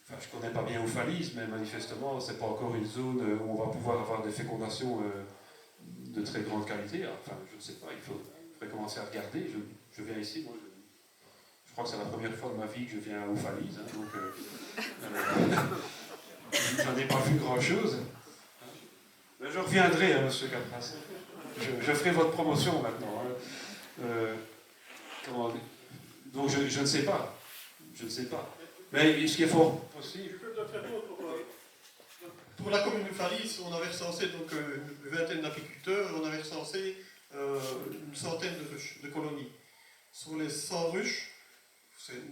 enfin, je ne connais pas bien Oufalise, mais manifestement, ce n'est pas encore une zone où on va pouvoir avoir des fécondations de très grande qualité. Enfin, je ne sais pas, il faudrait commencer à regarder. Je viens ici, moi, crois que c'est la première fois de ma vie que je viens à Oufalise, hein, donc j'en ai pas vu grand-chose. Mais je reviendrai, hein, monsieur Capras. Je ferai votre promotion maintenant. Hein. Donc je ne sais pas. Je ne sais pas. Mais ce qui est fort possible. Je peux peut-être faire d'autres pour la commune de Fallis, on avait recensé donc, une vingtaine d'apiculteurs, on avait recensé une centaine de ruches, de colonies. Sur les 100 ruches,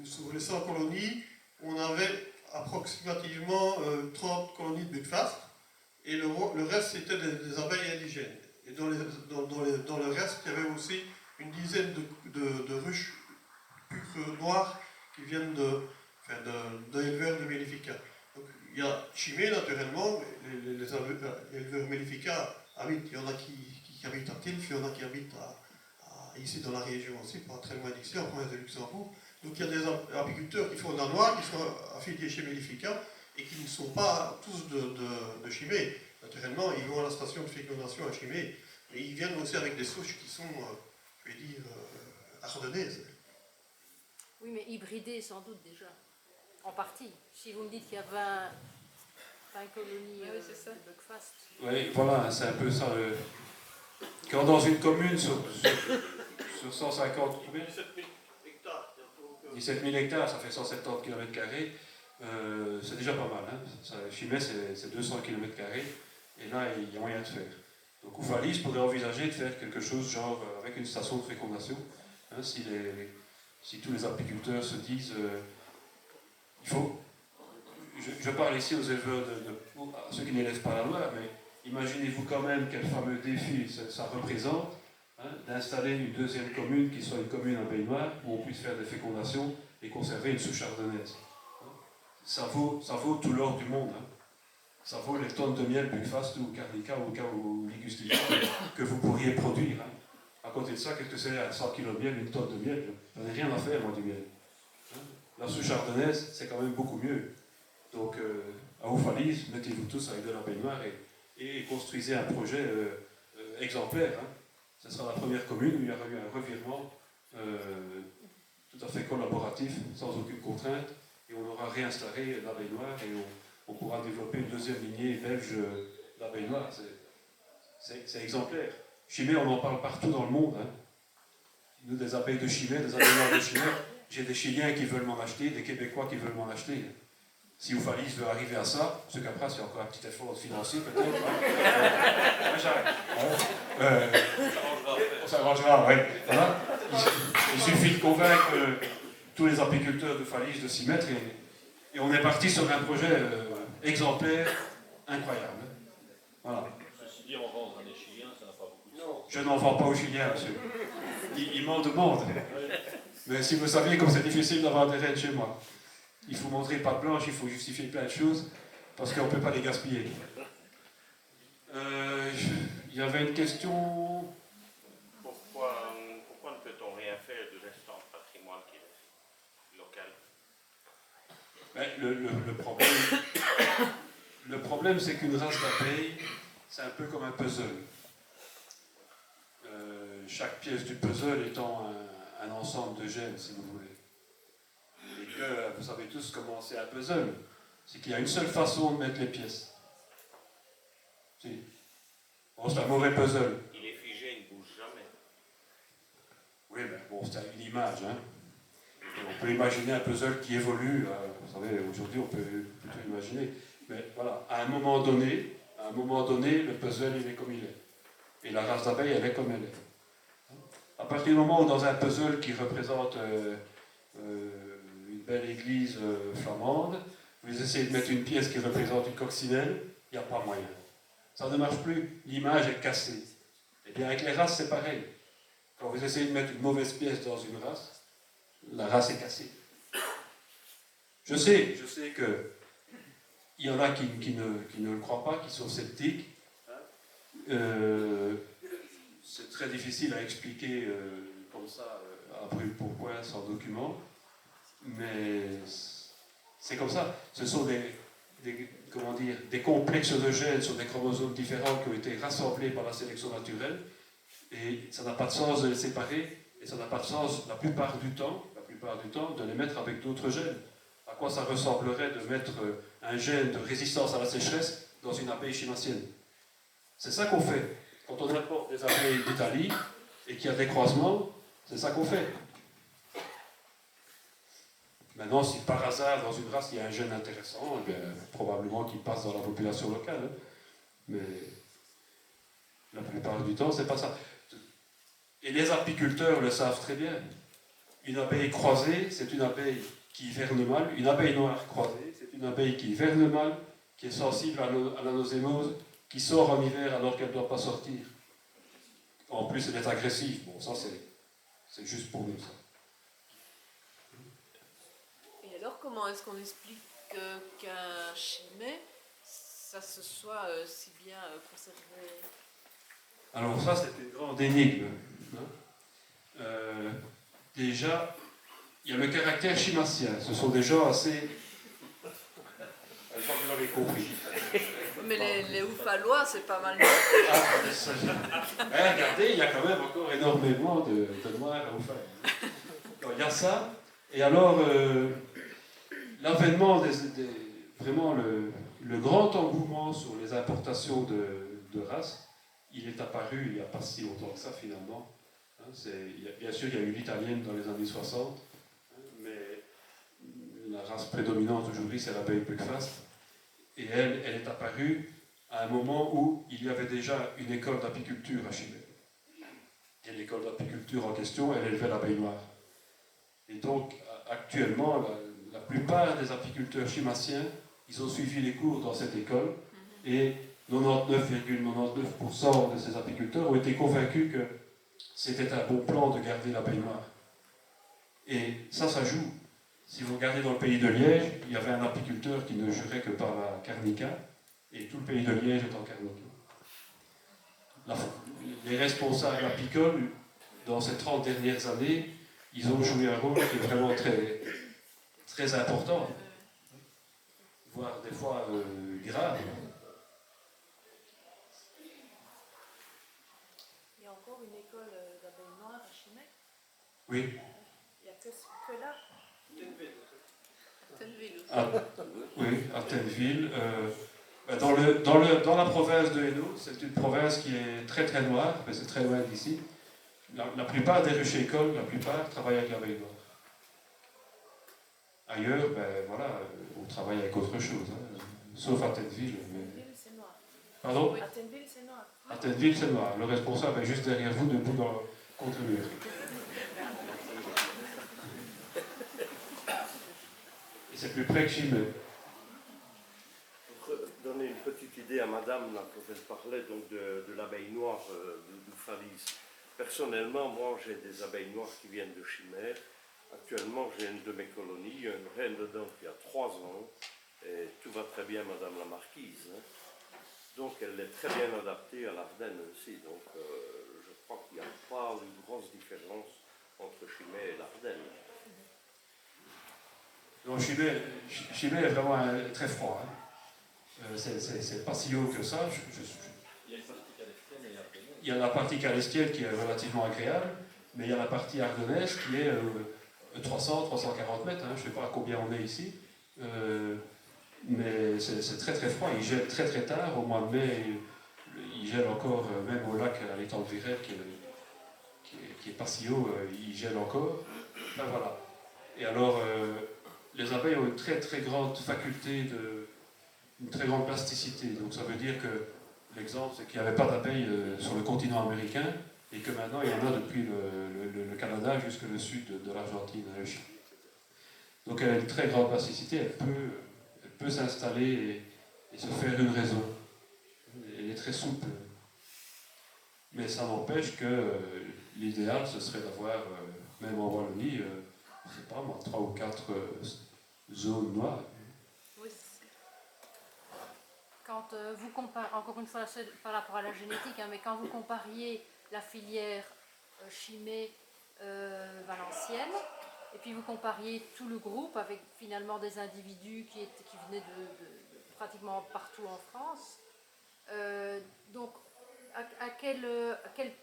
sur les 100 colonies, on avait approximativement 30 colonies de buckfast, et le reste c'était des abeilles indigènes. Et dans le reste, il y avait aussi une dizaine de ruches pucres noires qui viennent d'éleveurs de Mellifica. Donc, il y a Chimay, naturellement, les éleveurs Mellifica habitent. Il y en a qui habitent à Tilf, il y en a qui habitent ici dans la région aussi, pas très loin d'ici, en province de Luxembourg. Donc il y a des apiculteurs qui font de la noix, qui sont affiliés chez Mellifica et qui ne sont pas tous de Chimay. Naturellement, ils vont à la station de fécondation à Chimay, mais ils viennent aussi avec des souches qui sont, je vais dire, ardennaises. Oui, mais hybridés sans doute déjà, en partie. Si vous me dites qu'il y a 20 colonies Oui, c'est ça. de buckfast. Oui, voilà, c'est un peu ça. Quand dans une commune sur 150 17 000 hectares. 17 000 hectares, ça fait 170 km², c'est déjà pas mal. Hein. Chimay, c'est 200 km², et là, il y a moyen de faire. Donc Oufalise pourrait envisager de faire quelque chose genre avec une station de fécondation, hein, si tous les apiculteurs se disent il faut. Je parle ici aux éleveurs, à ceux qui n'élèvent pas la loi, mais imaginez-vous quand même quel fameux défi ça représente, hein, d'installer une deuxième commune qui soit une commune à baignoire où on puisse faire des fécondations et conserver une souche ardennaise. Ça vaut tout l'or du monde. Hein. Ça vaut les tonnes de miel Buckfast ou Carnica ou Ligustica que vous pourriez produire. Hein. À côté de ça, qu'est-ce que c'est à 100 kg de miel, une tonne de miel? J'en ai rien à faire, moi, du miel. Hein. La souche ardennaise, c'est quand même beaucoup mieux. Donc, à Oufalise, mettez-vous tous avec de la baignoire et construisez un projet exemplaire. Hein. Ce sera la première commune où il y aura eu un revirement tout à fait collaboratif, sans aucune contrainte, et on aura réinstallé la baignoire et on pourra développer une deuxième lignée belge de la baignoire. C'est exemplaire. Chimay, on en parle partout dans le monde. Hein. Nous, des abeilles de Chimay, des abeilles noires de Chimay, j'ai des Chiliens qui veulent m'en acheter, des Québécois qui veulent m'en acheter. Si Oufalise veut arriver à ça, ce qu'après, c'est encore un petit effort financier peut-être. On s'arrangera, oui. Voilà. Il suffit de convaincre tous les apiculteurs de Falise de s'y mettre et on est parti sur un projet exemplaire, incroyable. Voilà. Ceci dit, en vendre à des Chiliens, ça n'a pas beaucoup de sens. Je n'en vends pas aux Chiliens, monsieur. Ils m'en demandent. Mais si vous saviez comme c'est difficile d'avoir des rennes chez moi. Il faut montrer patte blanche, il faut justifier plein de choses, parce qu'on ne peut pas les gaspiller. Il y avait une question... Pourquoi ne peut-on rien faire du restant patrimoine qui est local? Le problème, c'est qu'une race d'abeilles, c'est un peu comme un puzzle. Chaque pièce du puzzle étant un ensemble de gènes, si vous voulez. Et que vous savez tous comment c'est un puzzle. C'est qu'il y a une seule façon de mettre les pièces. Si. Bon, c'est un mauvais puzzle. Il est figé, il ne bouge jamais. Oui, mais bon, c'est une image. Hein. On peut imaginer un puzzle qui évolue. Vous savez, aujourd'hui, on peut plutôt imaginer. Mais voilà, à un moment donné, le puzzle, il est comme il est. Et la race d'abeille, elle est comme elle est. À partir du moment où dans un puzzle qui représente une belle église flamande, vous essayez de mettre une pièce qui représente une coccinelle, il n'y a pas moyen. Ça ne marche plus, l'image est cassée. Et bien avec les races, c'est pareil. Quand vous essayez de mettre une mauvaise pièce dans une race, la race est cassée. Je sais que il y en a qui ne le croient pas, qui sont sceptiques. C'est très difficile à expliquer comme ça, à brûle pour point, sans document. Mais c'est comme ça. Ce sont des complexes de gènes sur des chromosomes différents qui ont été rassemblés par la sélection naturelle. Et ça n'a pas de sens de les séparer. Et ça n'a pas de sens la plupart du temps plupart du temps, de les mettre avec d'autres gènes. À quoi ça ressemblerait de mettre un gène de résistance à la sécheresse dans une abeille chimacienne? C'est ça qu'on fait. Quand on importe des abeilles d'Italie et qu'il y a des croisements, c'est ça qu'on fait. Maintenant, si par hasard, dans une race, il y a un gène intéressant, eh bien, probablement qu'il passe dans la population locale. Hein. Mais la plupart du temps, c'est pas ça. Et les apiculteurs le savent très bien. Une abeille croisée, c'est une abeille qui hiverne mal. Une abeille noire croisée, c'est une abeille qui hiverne mal, qui est sensible à la nosémose, qui sort en hiver alors qu'elle ne doit pas sortir. En plus, elle est agressive. Bon, ça, c'est juste pour nous, ça. Et alors, comment est-ce qu'on explique qu'un chimée, ça se soit si bien conservé? Alors ça, c'est une grande énigme. Hein. Déjà, il y a le caractère chimacien. Ce sont des gens assez... Je crois que vous l'avez compris. Mais les Oufalois, c'est pas mal. Regardez, il y a quand même encore énormément de noirs à Oufal. Il y a ça. Et alors, l'avènement vraiment le grand engouement sur les importations de races, il est apparu il n'y a pas si longtemps que ça finalement. Hein, bien sûr, il y a eu l'italienne dans les années 60, hein, mais la race prédominante aujourd'hui, c'est l'abeille Buckfast. Et elle est apparue à un moment où il y avait déjà une école d'apiculture à Chimay. Et l'école d'apiculture en question, elle élevait l'abeille noire. Et donc, actuellement, la plupart des apiculteurs chimaciens, ils ont suivi les cours dans cette école, et 99,99% de ces apiculteurs ont été convaincus que c'était un bon plan de garder l'abeille noire. Et ça joue. Si vous regardez dans le pays de Liège, il y avait un apiculteur qui ne jurait que par la carnica, et tout le pays de Liège est en carnica. Les responsables apicoles, dans ces 30 dernières années, ils ont joué un rôle qui est vraiment très, très important, voire des fois grave. Il y a encore une école d'abeilles noires à Chimay. Oui. Il n'y a que là. Tenville aussi. Oui, à Tenville. Dans la province de Hainaut, c'est une province qui est très très noire, mais c'est très loin d'ici. La plupart des ruchers écoles, la plupart travaillent avec l'abeille noire. Ailleurs, on travaille avec autre chose, hein, sauf à Tenville. Tenville, c'est noir. Pardon? Oui. À Tenville, c'est noir. À Tenville, c'est noir. Le responsable est juste derrière vous, debout contre le mur. Et c'est plus près que Chimay. Pour donner une petite idée à madame, là, quand elle parlait donc de l'abeille noire d'Oufalise. Personnellement, moi, j'ai des abeilles noires qui viennent de Chimay. Actuellement, j'ai une de mes colonies, il y a une reine dedans qui a 3 ans, et tout va très bien, madame la marquise. Hein. Donc, elle est très bien adaptée à l'Ardenne aussi. Donc, je crois qu'il n'y a pas une grosse différence entre Chimay et l'Ardenne. Donc Chimay est vraiment très froid. Hein. C'est pas si haut que ça. Il y a la partie calestienne qui est relativement agréable, mais il y a la partie ardennaise qui est 300-340 mètres. Hein. Je ne sais pas à combien on est ici. Mais c'est très très froid. Il gèle très très tard. Au mois de mai, il gèle encore, même au lac, à l'étang de Virel, qui est pas si haut, il gèle encore. Enfin, voilà. Et alors, les abeilles ont une très très grande faculté, une très grande plasticité. Donc ça veut dire que l'exemple, c'est qu'il n'y avait pas d'abeilles sur le continent américain, et que maintenant il y en a depuis le Canada jusqu'au sud de l'Argentine, le Chili. Donc elle a une très grande plasticité, elle peut s'installer et se faire une raison. Elle est très souple. Mais ça n'empêche que l'idéal, ce serait d'avoir, même en Wallonie, je ne sais pas moi, 3 ou 4 zones noires. Oui. Quand vous comparez, encore une fois, c'est par rapport à la génétique, hein, mais quand vous compariez la filière Chimay Valenciennes, et puis vous compariez tout le groupe avec finalement des individus qui venaient de pratiquement partout en France, donc à quel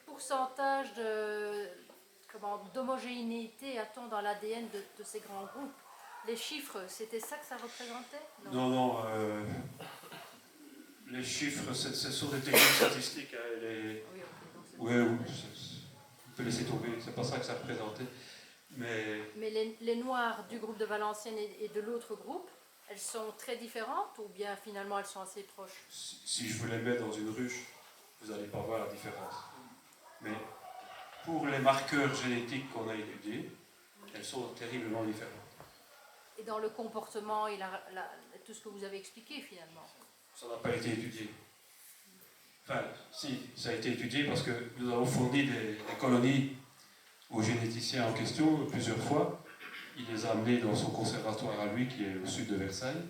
pourcentage d'homogénéité a-t-on dans l'ADN de ces grands groupes? Les chiffres, c'était ça que ça représentait? Non, les chiffres, ce sont des techniques statistiques. Hein, Oui, on peut laisser tomber, c'est pas ça que ça représentait. Mais les Noirs du groupe de Valenciennes et de l'autre groupe, elles sont très différentes ou bien finalement elles sont assez proches? si je vous les mets dans une ruche, vous n'allez pas voir la différence. Mais pour les marqueurs génétiques qu'on a étudiés, elles sont terriblement différentes. Et dans le comportement et tout ce que vous avez expliqué finalement? Ça n'a pas été étudié. Enfin, si, ça a été étudié parce que nous avons fourni des colonies aux généticiens en question plusieurs fois. Il les a amenés dans son conservatoire à lui, qui est au sud de Versailles,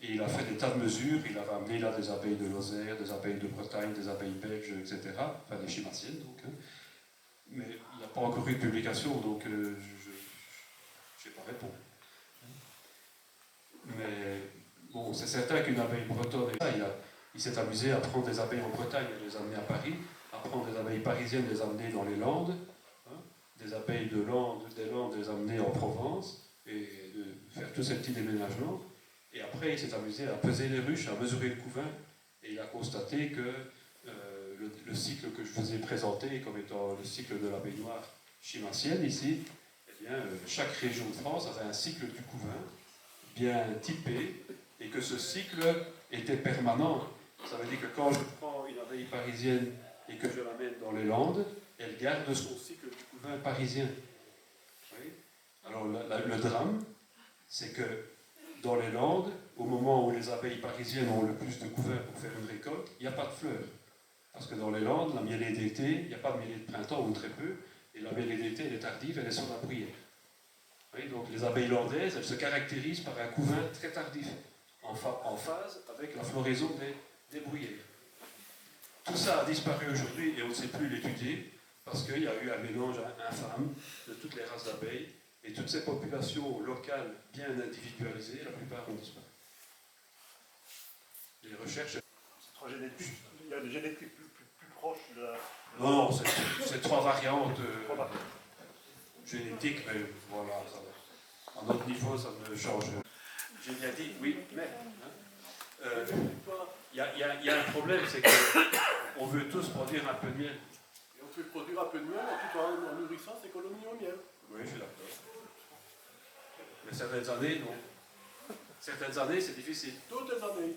et il a fait des tas de mesures. Il avait amené là des abeilles de Lozère, des abeilles de Bretagne, des abeilles belges, etc. Enfin, des chimassiennes, donc. Hein. Mais il n'y a pas encore eu de publication, donc je n'ai pas répondu. Mais bon, c'est certain qu'une abeille bretonne, il s'est amusé à prendre des abeilles en Bretagne et les amener à Paris, à prendre des abeilles parisiennes et les amener dans les Landes, hein, des abeilles des Landes les amener en Provence, et de faire tous ces petits déménagements. Et après, il s'est amusé à peser les ruches, à mesurer le couvain, et il a constaté que le cycle que je vous ai présenté comme étant le cycle de l'abeille noire chimassienne ici, eh bien, chaque région de France avait un cycle du couvain bien typé, et que ce cycle était permanent. Ça veut dire que quand je prends une abeille parisienne et que je l'amène dans les Landes, elle garde son cycle du couvain parisien. Oui. Alors le drame, c'est que dans les Landes, au moment où les abeilles parisiennes ont le plus de couvain pour faire une récolte, il n'y a pas de fleurs. Parce que dans les Landes, la mielée d'été, il n'y a pas de mielée de printemps ou très peu, et la mielée d'été, elle est tardive, elle est sur la bruyère. Oui, donc les abeilles landaises, elles se caractérisent par un couvain très tardif, en phase avec la floraison des bruyères. Tout ça a disparu aujourd'hui et on ne sait plus l'étudier parce qu'il y a eu un mélange infâme de toutes les races d'abeilles et toutes ces populations locales bien individualisées, la plupart ont disparu. Les recherches... Il y a des génétiques plus proches de la... Non, c'est trois variantes génétiques, mais voilà, à notre niveau, ça ne change. J'ai bien dit, oui, mais... Il y a un problème, c'est qu'on veut tous produire un peu de miel. Et on peut produire un peu de miel en nourrissant ses colonies au miel. Oui, je suis d'accord. Mais certaines années, non. Certaines années, c'est difficile. Toutes les années.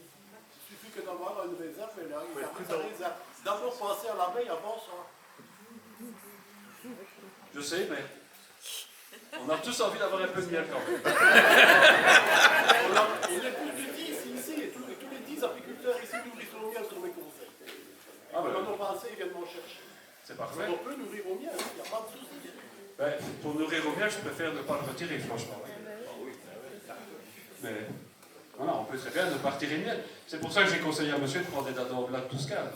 Il suffit que d'avoir une réserve, elle arrive après sa réserve. D'abord penser à l'abeille avant ça. Je sais, mais on a tous envie d'avoir un peu de miel quand même. On est plus de 10 ici, et tous les 10 apiculteurs ici nourrissent au miel sur mes conseils. Ah ben, on en a assez également cherché. c'est parfait. On peut nourrir au miel, il n'y a pas de souci. Ben, pour nourrir au miel, je préfère ne pas le retirer, franchement. Mais voilà, on peut très bien ne pas retirer le miel. C'est pour ça que j'ai conseillé à monsieur de prendre des dadans blancs de Toscane.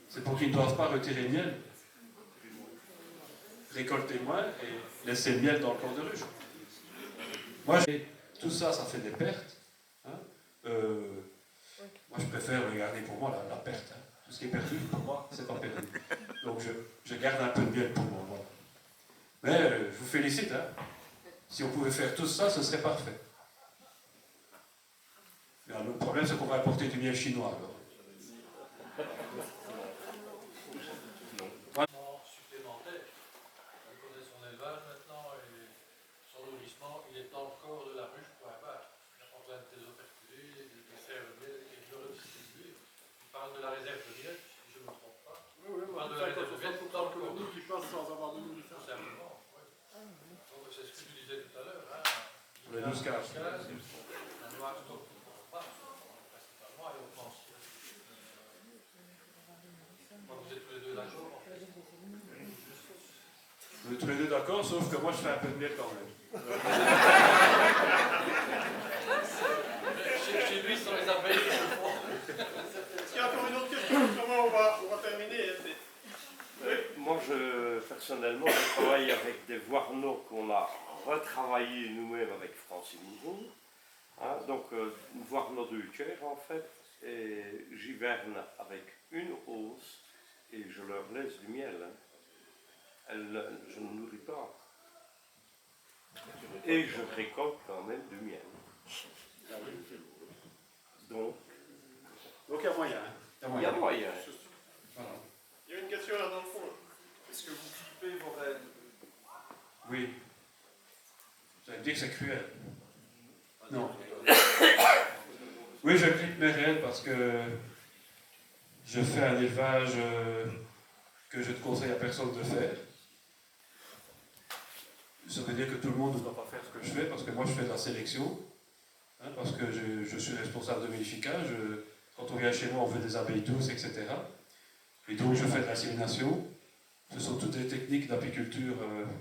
C'est pour qu'ils ne doivent pas retirer le miel. Récolter moins et laisser le miel dans le corps de ruche. Moi, tout ça, ça fait des pertes. Hein. Moi, je préfère regarder pour moi la perte. Hein. Tout ce qui est perdu, pour moi, c'est pas perdu. Donc, je garde un peu de miel pour moi. Voilà. Mais je vous félicite. Hein. Si on pouvait faire tout ça, ce serait parfait. Mais alors, le problème, c'est qu'on va importer du miel chinois. Alors. Supplémentaire. On connaît son élevage maintenant et son nourrissement, il est encore de la ruche point barre. Il n'y a pas besoin de désoperculer, de faire le miel et de le redistribuer. Il parle de la réserve de miel, si je ne me trompe pas. Oui, Il parle de la réserve de miel tout de colonies qui passent sans avoir de nourriture. Tout simplement. Ouais. Donc c'est ce que tu disais tout à l'heure. Hein. Les 12 cases. La noix stop pour pas, principalement, et au pension. Vous êtes tous les deux d'accord en fait. On est tous les deux d'accord, sauf que moi je fais un peu de miel quand même. Chez lui, ce sont les abeilles qui le font. Est-ce qu'il y a encore une autre question? Comment on va terminer? Moi, personnellement, je travaille avec des voineaux qu'on a retravaillés nous-mêmes avec Francine Mouron. Hein, donc, une voineau de Hucker, en fait, et j'hiverne avec une hausse et je leur laisse du miel. Hein. je ne nourris pas. Et je récolte quand même du miel. Donc Donc il y a moyen. il y a moyen. Voilà. Il y a une question là dans le fond. Est-ce que vous clippez vos rênes? Oui. Vous allez me dire que c'est cruel. Non. Oui, je clippe mes rênes parce que je fais un élevage que je ne conseille à personne de faire. Ça veut dire que tout le monde ne doit pas faire ce que je fais parce que moi je fais de la sélection. Hein, parce que je suis responsable de mélificage. Quand on vient chez moi, on fait des abeilles douces, etc. Et donc je fais de l'insémination. Ce sont toutes des techniques d'apiculture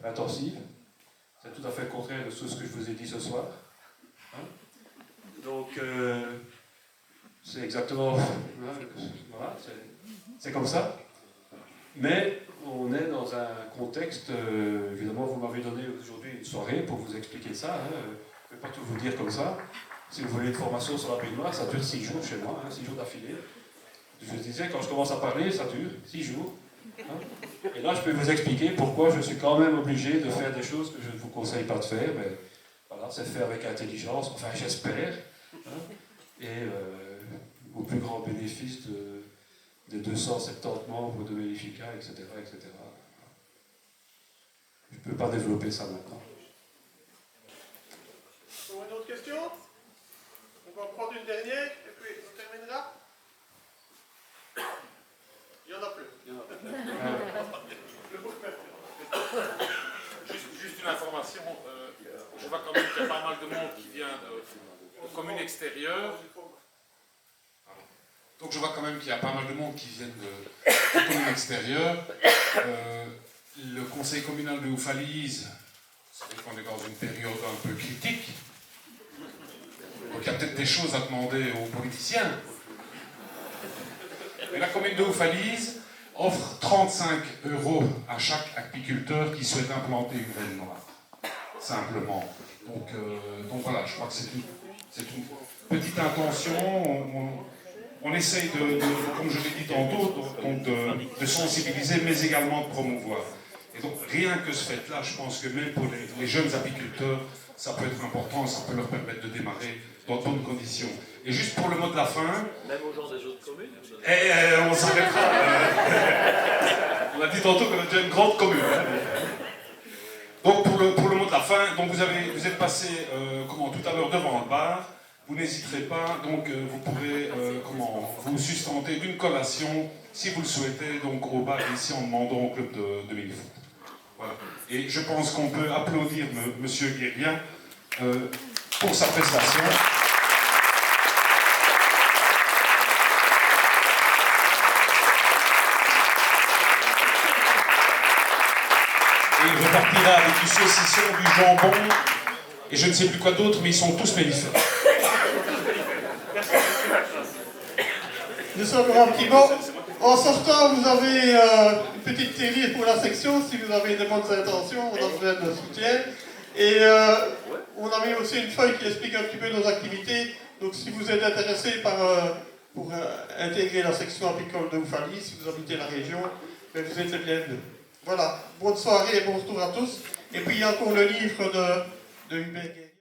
intensive. C'est tout à fait le contraire de tout ce que je vous ai dit ce soir. Hein? Donc, c'est exactement... Voilà, c'est comme ça. Mais on est dans un contexte... évidemment, vous m'avez donné aujourd'hui une soirée pour vous expliquer ça. Hein. Je ne vais pas tout vous dire comme ça. Si vous voulez une formation sur la baignoire, ça dure 6 jours chez moi, hein, 6 jours d'affilée. Je vous disais, quand je commence à parler, ça dure 6 jours. Hein. Et là, je peux vous expliquer pourquoi je suis quand même obligé de faire des choses que je ne vous conseille pas de faire. Mais voilà, c'est fait avec intelligence, enfin j'espère. Hein, et au plus grand bénéfice des 270 membres de Mellifica, etc., etc. Je ne peux pas développer ça maintenant. On a une autre question? On va prendre une dernière et puis on terminera. Il n'y en a plus. Le Juste une information, je vois quand même qu'il y a pas mal de monde qui vient de communes extérieures. Donc je vois quand même qu'il y a pas mal de monde qui viennent de communes extérieures. Le conseil communal de Oufalise, vous savez qu'on est dans une période un peu critique. Donc il y a peut-être des choses à demander aux politiciens. Mais la commune de Oufalise offre 35 € à chaque apiculteur qui souhaite implanter une graine noire. Simplement. Donc voilà, je crois que c'est une petite intention. On essaye comme je l'ai dit tantôt, de sensibiliser, mais également de promouvoir. Et donc rien que ce fait-là, je pense que même pour les jeunes apiculteurs, ça peut être important, ça peut leur permettre de démarrer dans de bonnes conditions. Et juste pour le mot de la fin... Même aux gens des autres communes on s'arrêtera. On a dit tantôt qu'on a déjà une grande commune. Hein. Donc pour le mot de la fin, donc vous êtes passé tout à l'heure devant le bar. Vous n'hésiterez pas, donc vous pourrez vous sustenter d'une collation, si vous le souhaitez, donc au bar ici en demandant au club de mini-foot. Voilà. Et je pense qu'on peut applaudir M. Guérien pour sa prestation. Et il repartira avec du saucisson, du jambon, et je ne sais plus quoi d'autre, mais ils sont tous mellifères. Nous sommes rapidement. En sortant, vous avez une petite télé pour la section, si vous avez de bonnes intentions, on a besoin de soutien. Et on a mis aussi une feuille qui explique un petit peu nos activités. Donc si vous êtes intéressé pour intégrer la section apicole de Oufalise, si vous habitez la région, ben vous êtes les bienvenus. Voilà, bonne soirée et bon retour à tous. Et puis il y a encore le livre de Hubert Guérien.